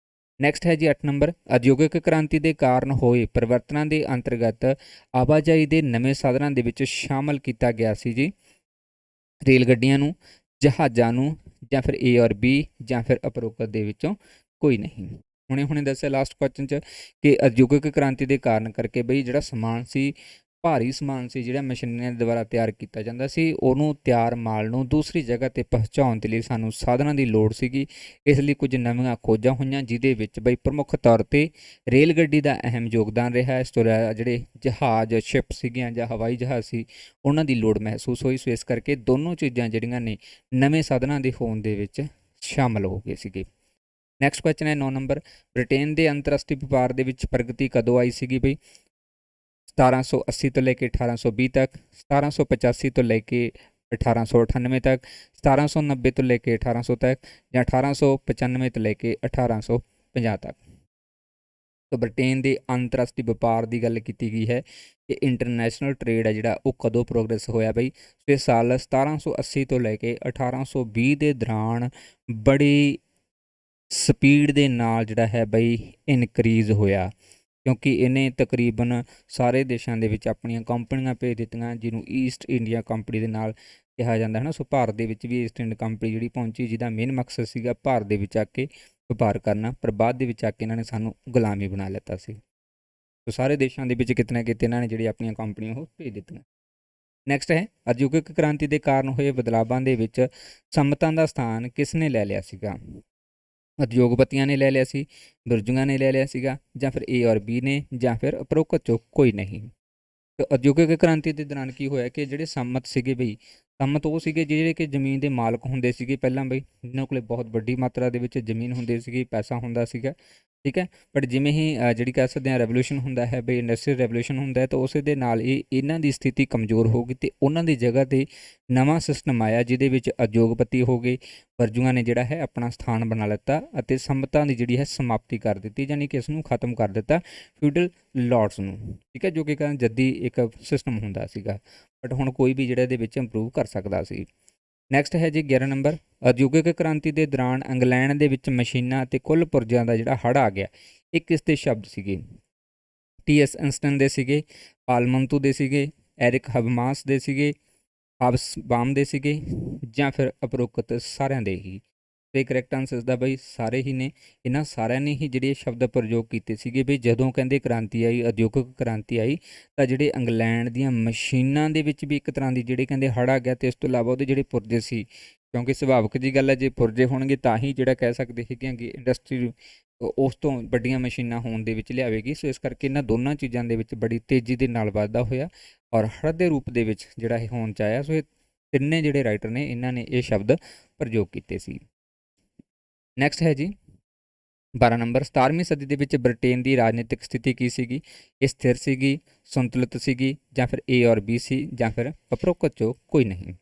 ਨੈਕਸਟ ਹੈ ਜੀ 8 ਨੰਬਰ, ਉਦਯੋਗਿਕ ਕ੍ਰਾਂਤੀ ਦੇ ਕਾਰਨ ਹੋਏ ਪਰਿਵਰਤਨਾਂ ਦੇ ਅੰਤਰਗਤ ਆਵਾਜਾਈ ਦੇ ਨਵੇਂ ਸਾਧਨਾਂ ਦੇ ਵਿੱਚ ਸ਼ਾਮਲ ਕੀਤਾ ਗਿਆ ਸੀ ਜੀ ਰੇਲ ਗੱਡੀਆਂ ਨੂੰ, ਜਹਾਜ਼ਾਂ ਨੂੰ, ਜਾਂ ਫਿਰ ਏ ਔਰ ਬੀ, ਜਾਂ ਫਿਰ ਉਪਰੋਕਤ ਦੇ ਵਿੱਚੋਂ ਕੋਈ ਨਹੀਂ। ਹੁਣੇ ਦੱਸਿਆ ਲਾਸਟ ਕੁਐਸਚਨ 'ਚ ਕਿ ਉਦਯੋਗਿਕ ਕ੍ਰਾਂਤੀ ਦੇ ਕਾਰਨ ਕਰਕੇ ਬਈ ਜਿਹੜਾ ਸਮਾਨ ਸੀ, ਭਾਰੀ ਸਮਾਨ ਸੀ, ਜਿਹੜਾ ਮਸ਼ੀਨਾਂ ਦੇ ਦੁਆਰਾ ਤਿਆਰ ਕੀਤਾ ਜਾਂਦਾ ਸੀ, ਉਹਨੂੰ ਤਿਆਰ ਮਾਲ ਨੂੰ ਦੂਸਰੀ ਜਗ੍ਹਾ 'ਤੇ ਪਹੁੰਚਾਉਣ ਦੇ ਲਈ ਸਾਨੂੰ ਸਾਧਨਾਂ ਦੀ ਲੋੜ ਸੀਗੀ। ਇਸ ਲਈ ਕੁਝ ਨਵੀਆਂ ਖੋਜਾਂ ਹੋਈਆਂ, ਜਿਹਦੇ ਵਿੱਚ ਬਈ ਪ੍ਰਮੁੱਖ ਤੌਰ 'ਤੇ ਰੇਲ ਗੱਡੀ ਦਾ ਅਹਿਮ ਯੋਗਦਾਨ ਰਿਹਾ। ਇਸ ਤੋਂ ਇਲਾਵਾ ਜਿਹੜੇ ਜਹਾਜ਼, ਸ਼ਿਪ ਸੀਗੀਆਂ ਜਾਂ ਹਵਾਈ ਜਹਾਜ਼ ਸੀ, ਉਹਨਾਂ ਦੀ ਲੋੜ ਮਹਿਸੂਸ ਹੋਈ। ਸੋ ਇਸ ਕਰਕੇ ਦੋਨੋਂ ਚੀਜ਼ਾਂ ਜਿਹੜੀਆਂ ਨੇ ਨਵੇਂ ਸਾਧਨਾਂ ਦੇ ਹੋਣ ਦੇ ਵਿੱਚ ਸ਼ਾਮਲ ਹੋ ਗਏ ਸੀਗੇ। ਨੈਕਸਟ ਕੁਐਸਚਨ ਹੈ 9 ਨੰਬਰ, ਬ੍ਰਿਟੇਨ ਦੇ ਅੰਤਰਰਾਸ਼ਟਰੀ ਵਪਾਰ ਦੇ ਵਿੱਚ ਪ੍ਰਗਤੀ ਕਦੋਂ ਆਈ ਸੀਗੀ ਬਈ? 1780 ਤੋਂ ਲੈ ਕੇ 1820 ਤੱਕ, 1785 ਤੋਂ ਲੈ ਕੇ 1898 ਤੱਕ, 1790 ਤੋਂ ਲੈ ਕੇ 1800 ਤੱਕ, ਜਾਂ 1895 ਤੋਂ ਲੈ ਕੇ 1850 ਤੱਕ। ਸੋ ਬ੍ਰਿਟੇਨ ਦੇ ਅੰਤਰਰਾਸ਼ਟਰੀ ਵਪਾਰ ਦੀ ਗੱਲ ਕੀਤੀ ਗਈ ਹੈ ਕਿ ਇੰਟਰਨੈਸ਼ਨਲ ਟ੍ਰੇਡ ਹੈ ਜਿਹੜਾ ਉਹ ਕਦੋਂ ਪ੍ਰੋਗਰੈਸ ਹੋਇਆ ਬਈ? ਸੋ ਇਹ ਸਾਲ 1780 ਤੋਂ ਲੈ ਕੇ 1820 ਦੇ ਦੌਰਾਨ ਬੜੀ ਸਪੀਡ ਦੇ ਨਾਲ ਜਿਹੜਾ ਹੈ ਬਈ ਇਨਕਰੀਜ਼ ਹੋਇਆ, ਕਿਉਂਕਿ ਇਹਨੇ ਤਕਰੀਬਨ ਸਾਰੇ ਦੇਸ਼ਾਂ ਦੇ ਵਿੱਚ ਆਪਣੀਆਂ ਕੰਪਨੀਆਂ ਭੇਜ ਦਿੱਤੀਆਂ, ਜਿਹਨੂੰ ਈਸਟ ਇੰਡੀਆ ਕੰਪਨੀ ਦੇ ਨਾਲ ਕਿਹਾ ਜਾਂਦਾ ਹੈ ਨਾ। ਸੋ ਭਾਰਤ ਦੇ ਵਿੱਚ ਵੀ ਈਸਟ ਇੰਡੀਆ ਕੰਪਨੀ ਜਿਹੜੀ ਪਹੁੰਚੀ, ਜਿਹਦਾ ਮੇਨ ਮਕਸਦ ਸੀਗਾ ਭਾਰਤ ਦੇ ਵਿੱਚ ਆ ਕੇ ਵਪਾਰ ਕਰਨਾ, ਪਰ ਬਾਅਦ ਦੇ ਵਿੱਚ ਆ ਕੇ ਇਹਨਾਂ ਨੇ ਸਾਨੂੰ ਗੁਲਾਮੀ ਬਣਾ ਲਿੱਤਾ ਸੀ। ਸੋ ਸਾਰੇ ਦੇਸ਼ਾਂ ਦੇ ਵਿੱਚ ਕਿਤੇ ਨਾ ਕਿਤੇ ਇਹਨਾਂ ਨੇ ਜਿਹੜੀ ਆਪਣੀਆਂ ਕੰਪਨੀਆਂ ਉਹ ਭੇਜ ਦਿੱਤੀਆਂ। ਨੈਕਸਟ ਹੈ, ਉਦਯੋਗਿਕ ਕ੍ਰਾਂਤੀ ਦੇ ਕਾਰਨ ਹੋਏ ਬਦਲਾਵਾਂ ਦੇ ਵਿੱਚ ਸੰਮਤਾਂ ਦਾ ਸਥਾਨ ਕਿਸ ਨੇ ਲੈ ਲਿਆ ਸੀਗਾ? ਉਦਯੋਗਪਤੀਆਂ ਨੇ ਲੈ ਲਿਆ ਸੀ, ਬੁਰਜੂਆਂ ਨੇ ਲੈ ਲਿਆ ਸੀਗਾ, ਜਾਂ ਫਿਰ ਏ ਔਰ ਬੀ ਨੇ, ਜਾਂ ਫਿਰ ਉਪਰੋਕਤ ਚੋਂ ਕੋਈ ਨਹੀਂ। ਉਦਯੋਗਿਕ ਕ੍ਰਾਂਤੀ ਦੇ ਦੌਰਾਨ ਕੀ ਹੋਇਆ ਕਿ ਜਿਹੜੇ ਸੰਮਤ ਸੀਗੇ ਬਈ, ਸੰਮਤ ਉਹ ਸੀਗੇ ਜਿਹੜੇ ਕਿ ਜ਼ਮੀਨ ਦੇ ਮਾਲਕ ਹੁੰਦੇ ਸੀਗੇ ਪਹਿਲਾਂ ਬਈ, ਜਿਨ੍ਹਾਂ ਕੋਲੇ ਬਹੁਤ ਵੱਡੀ ਮਾਤਰਾ ਦੇ ਵਿੱਚ ਜ਼ਮੀਨ ਹੁੰਦੀ ਸੀਗੀ, ਪੈਸਾ ਹੁੰਦਾ ਸੀਗਾ, ਠੀਕ ਹੈ। ਬਟ ਜਿਵੇਂ ਹੀ ਜਿਹੜੀ ਕਹਿ ਸਕਦੇ ਹਾਂ ਰੈਵੋਲੂਸ਼ਨ ਹੁੰਦਾ ਹੈ ਬਈ, ਇੰਡਸਟਰੀਅਲ ਰੈਵੋਲੂਸ਼ਨ ਹੁੰਦਾ ਹੈ, ਤਾਂ ਉਸੇ ਦੇ ਨਾਲ ਇਹਨਾਂ ਦੀ ਸਥਿਤੀ ਕਮਜ਼ੋਰ ਹੋ ਗਈ ਅਤੇ ਉਹਨਾਂ ਦੀ ਜਗ੍ਹਾ 'ਤੇ ਨਵਾਂ ਸਿਸਟਮ ਆਇਆ, ਜਿਹਦੇ ਵਿੱਚ ਉਦਯੋਗਪਤੀ ਹੋ ਗਏ, ਵਰਜੂਆਂ ਨੇ ਜਿਹੜਾ ਹੈ ਆਪਣਾ ਸਥਾਨ ਬਣਾ ਲਿੱਤਾ ਅਤੇ ਸੰਮਤਾਂ ਦੀ ਜਿਹੜੀ ਹੈ ਸਮਾਪਤੀ ਕਰ ਦਿੱਤੀ, ਯਾਨੀ ਕਿ ਇਸ ਨੂੰ ਖਤਮ ਕਰ ਦਿੱਤਾ, ਫਿਊਡਲ ਲਾਰਡਸ ਨੂੰ, ਠੀਕ ਹੈ, ਜੋ ਕਿ ਜੱਦੀ ਇੱਕ ਸਿਸਟਮ ਹੁੰਦਾ ਸੀਗਾ। ਬਟ ਹੁਣ ਕੋਈ ਵੀ ਜਿਹੜਾ ਇਹਦੇ ਵਿੱਚ ਇੰਪਰੂਵ ਕਰ ਸਕਦਾ ਸੀ। ਨੈਕਸਟ ਹੈ ਜੀ 11 ਨੰਬਰ, ਉਦਯੋਗਿਕ ਕ੍ਰਾਂਤੀ ਦੇ ਦੌਰਾਨ ਇੰਗਲੈਂਡ ਦੇ ਵਿੱਚ ਮਸ਼ੀਨਾਂ ਅਤੇ ਕੁੱਲ ਪੁਰਜਿਆਂ ਦਾ ਜਿਹੜਾ ਹੜ੍ਹ ਆ ਗਿਆ, ਇਹ ਕਿਸ ਦੇ ਸ਼ਬਦ ਸੀਗੇ? ਟੀ.ਐਸ. ਇੰਸਟਨ ਦੇ ਸੀਗੇ, ਪਾਲਮੰਤੂ ਦੇ ਸੀਗੇ, ਐਰਿਕ ਹਬਮਾਸ ਦੇ ਸੀਗੇ, ਹਾਬਸਬਾਮ ਦੇ ਸੀਗੇ, ਜਾਂ ਫਿਰ ਉਪਰੋਕਤ ਸਾਰਿਆਂ ਦੇ ਹੀ? ਤੇ ਕਰੈਕਟ ਆਨਸਰ ਦਾ ਬਈ ਸਾਰੇ ਹੀ ਨੇ। ਇਹਨਾਂ ਸਾਰਿਆਂ ਨੇ ਹੀ ਜਿਹੜੇ ਸ਼ਬਦ ਪ੍ਰਯੋਗ ਕੀਤੇ ਸੀਗੇ ਬਈ, ਜਦੋਂ ਕਹਿੰਦੇ ਕ੍ਰਾਂਤੀ ਆਈ, ਉਦਯੋਗਿਕ ਕ੍ਰਾਂਤੀ ਆਈ, ਤਾਂ ਜਿਹੜੇ ਇੰਗਲੈਂਡ ਦੀਆਂ ਮਸ਼ੀਨਾਂ ਦੇ ਵਿੱਚ ਵੀ ਇੱਕ ਤਰ੍ਹਾਂ ਦੀ ਜਿਹੜੇ ਕਹਿੰਦੇ ਹੜ੍ਹ ਆ ਗਿਆ, ਅਤੇ ਇਸ ਤੋਂ ਇਲਾਵਾ ਉਹਦੇ ਜਿਹੜੇ ਪੁਰਜੇ ਸੀ, ਕਿਉਂਕਿ ਸੁਭਾਵਿਕ ਜੀ ਗੱਲ ਹੈ, ਜੇ ਪੁਰਜੇ ਹੋਣਗੇ ਤਾਂ ਹੀ ਜਿਹੜਾ ਕਹਿ ਸਕਦੇ ਹੈਗੇ ਕਿ ਇੰਡਸਟਰੀ ਉਸ ਤੋਂ ਵੱਡੀਆਂ ਮਸ਼ੀਨਾਂ ਹੋਣ ਦੇ ਵਿੱਚ ਲਿਆਵੇਗੀ। ਸੋ ਇਸ ਕਰਕੇ ਇਹਨਾਂ ਦੋਨਾਂ ਚੀਜ਼ਾਂ ਦੇ ਵਿੱਚ ਬੜੀ ਤੇਜ਼ੀ ਦੇ ਨਾਲ ਵਾਧਾ ਹੋਇਆ, ਔਰ ਹੜ੍ਹ ਦੇ ਰੂਪ ਦੇ ਵਿੱਚ ਜਿਹੜਾ ਇਹ ਹੋਣ 'ਚ ਆਇਆ। ਸੋ ਇਹ ਤਿੰਨੇ ਜਿਹੜੇ ਰਾਈਟਰ ਨੇ ਇਹਨਾਂ ਨੇ ਇਹ ਸ਼ਬਦ ਪ੍ਰਯੋਗ ਕੀਤੇ ਸੀ। ਨੈਕਸਟ ਹੈ ਜੀ 12 ਨੰਬਰ, 17ਵੀਂ ਸਦੀ ਦੇ ਵਿੱਚ ਬ੍ਰਿਟੇਨ ਦੀ ਰਾਜਨੀਤਿਕ ਸਥਿਤੀ ਕੀ ਸੀਗੀ? ਇਹ ਸਥਿਰ ਸੀਗੀ, ਸੰਤੁਲਿਤ ਸੀਗੀ, ਜਾਂ ਫਿਰ ਏ ਔਰ ਬੀ ਸੀ, ਜਾਂ ਫਿਰ ਉਪਰੋਕਤ 'ਚੋਂ ਕੋਈ ਨਹੀਂ।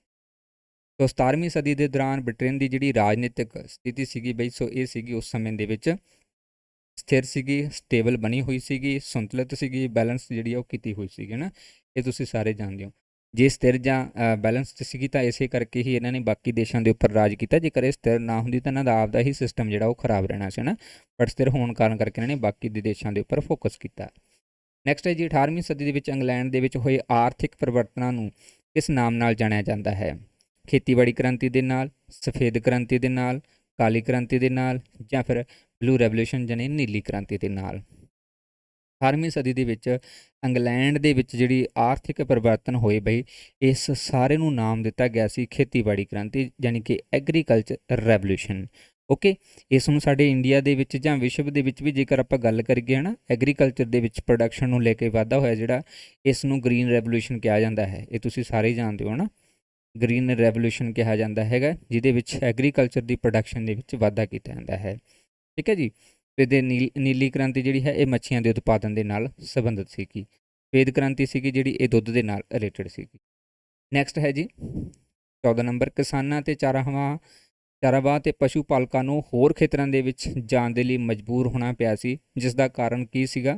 ਸੋ 17ਵੀਂ ਸਦੀ ਦੇ ਦੌਰਾਨ ਬ੍ਰਿਟੇਨ ਦੀ ਜਿਹੜੀ ਰਾਜਨੀਤਿਕ ਸਥਿਤੀ ਸੀਗੀ ਬਈ, ਸੋ ਇਹ ਸੀਗੀ ਉਸ ਸਮੇਂ ਦੇ ਵਿੱਚ ਸਥਿਰ ਸੀਗੀ, ਸਟੇਬਲ ਬਣੀ ਹੋਈ ਸੀਗੀ, ਸੰਤੁਲਿਤ ਸੀਗੀ, ਬੈਲੈਂਸ ਜਿਹੜੀ ਉਹ ਕੀਤੀ ਹੋਈ ਸੀਗੀ ਨਾ। ਇਹ ਤੁਸੀਂ ਸਾਰੇ ਜਾਣਦੇ ਹੋ। ਜੇ ਸਥਿਰ ਜਾਂ ਬੈਲੈਂਸ 'ਚ ਸੀਗੀ ਤਾਂ ਇਸੇ ਕਰਕੇ ਹੀ ਇਹਨਾਂ ਨੇ ਬਾਕੀ ਦੇਸ਼ਾਂ ਦੇ ਉੱਪਰ ਰਾਜ ਕੀਤਾ। ਜੇਕਰ ਇਹ ਸਥਿਰ ਨਾ ਹੁੰਦੀ ਤਾਂ ਇਹਨਾਂ ਦਾ ਆਪਦਾ ਹੀ ਸਿਸਟਮ ਜਿਹੜਾ ਉਹ ਖਰਾਬ ਰਹਿਣਾ ਸੀ ਨਾ। ਬਟ ਸਥਿਰ ਹੋਣ ਕਾਰਨ ਕਰਕੇ ਇਹਨਾਂ ਨੇ ਬਾਕੀ ਦੇ ਦੇਸ਼ਾਂ ਦੇ ਉੱਪਰ ਫੋਕਸ ਕੀਤਾ। ਨੈਕਸਟ ਹੈ ਜੀ 18ਵੀਂ ਸਦੀ ਦੇ ਵਿੱਚ ਇੰਗਲੈਂਡ ਦੇ ਵਿੱਚ ਹੋਏ ਆਰਥਿਕ ਪਰਿਵਰਤਨਾਂ ਨੂੰ ਕਿਸ ਨਾਮ ਨਾਲ ਜਾਣਿਆ ਜਾਂਦਾ ਹੈ? ਖੇਤੀਬਾੜੀ ਕ੍ਰਾਂਤੀ ਦੇ ਨਾਲ, ਸਫੇਦ ਕ੍ਰਾਂਤੀ ਦੇ ਨਾਲ, ਕਾਲੀ ਕ੍ਰਾਂਤੀ ਦੇ ਨਾਲ, ਜਾਂ ਫਿਰ ਬਲੂ ਰੈਵੋਲੂਸ਼ਨ ਜਾਨੀ ਨੀਲੀ ਕ੍ਰਾਂਤੀ ਦੇ ਨਾਲ? 18ਵੀਂ ਸਦੀ ਦੇ ਵਿੱਚ ਇੰਗਲੈਂਡ ਦੇ ਵਿੱਚ ਜਿਹੜੀ ਆਰਥਿਕ ਪਰਿਵਰਤਨ ਹੋਏ ਬਈ, ਇਸ ਸਾਰੇ ਨੂੰ ਨਾਮ ਦਿੱਤਾ ਗਿਆ ਸੀ ਖੇਤੀਬਾੜੀ ਕ੍ਰਾਂਤੀ, ਯਾਨੀ ਕਿ ਐਗਰੀਕਲਚਰ ਰੈਵੋਲੂਸ਼ਨ। ਓਕੇ, ਇਸ ਨੂੰ ਸਾਡੇ ਇੰਡੀਆ ਦੇ ਵਿੱਚ ਜਾਂ ਵਿਸ਼ਵ ਦੇ ਵਿੱਚ ਵੀ ਜੇਕਰ ਆਪਾਂ ਗੱਲ ਕਰੀਏ ਨਾ, ਐਗਰੀਕਲਚਰ ਦੇ ਵਿੱਚ ਪ੍ਰੋਡਕਸ਼ਨ ਨੂੰ ਲੈ ਕੇ ਵਾਧਾ ਹੋਇਆ ਜਿਹੜਾ, ਇਸ ਨੂੰ ਗ੍ਰੀਨ ਰੈਵੋਲੂਸ਼ਨ ਕਿਹਾ ਜਾਂਦਾ ਹੈ। ਇਹ ਤੁਸੀਂ ਸਾਰੇ ਹੀ ਜਾਣਦੇ ਹੋ ਨਾ, ਗ੍ਰੀਨ ਰੈਵੋਲੂਸ਼ਨ ਕਿਹਾ ਜਾਂਦਾ ਹੈਗਾ, ਜਿਹਦੇ ਵਿੱਚ ਐਗਰੀਕਲਚਰ ਦੀ ਪ੍ਰੋਡਕਸ਼ਨ ਦੇ ਵਿੱਚ ਵਾਧਾ ਕੀਤਾ ਜਾਂਦਾ ਹੈ। ਠੀਕ ਹੈ ਜੀ। ਇਹਦੇ ਨੀਲੀ ਕ੍ਰਾਂਤੀ ਜਿਹੜੀ ਹੈ ਇਹ ਮੱਛੀਆਂ ਦੇ ਉਤਪਾਦਨ ਦੇ ਨਾਲ ਸੰਬੰਧਿਤ ਸੀਗੀ। ਸਫੇਦ ਕ੍ਰਾਂਤੀ ਸੀਗੀ ਜਿਹੜੀ, ਇਹ ਦੁੱਧ ਦੇ ਨਾਲ ਰਿਲੇਟਡ ਸੀਗੀ। ਨੈਕਸਟ ਹੈ ਜੀ 14 ਨੰਬਰ, ਕਿਸਾਨਾਂ ਤੇ ਚਾਰਾਵਾਹ ਤੇ ਪਸ਼ੂ ਪਾਲਕਾਂ ਨੂੰ ਹੋਰ ਖੇਤਰਾਂ ਦੇ ਵਿੱਚ ਜਾਣ ਦੇ ਲਈ ਮਜਬੂਰ ਹੋਣਾ ਪਿਆ ਸੀ, ਜਿਸ ਦਾ ਕਾਰਨ ਕੀ ਸੀਗਾ?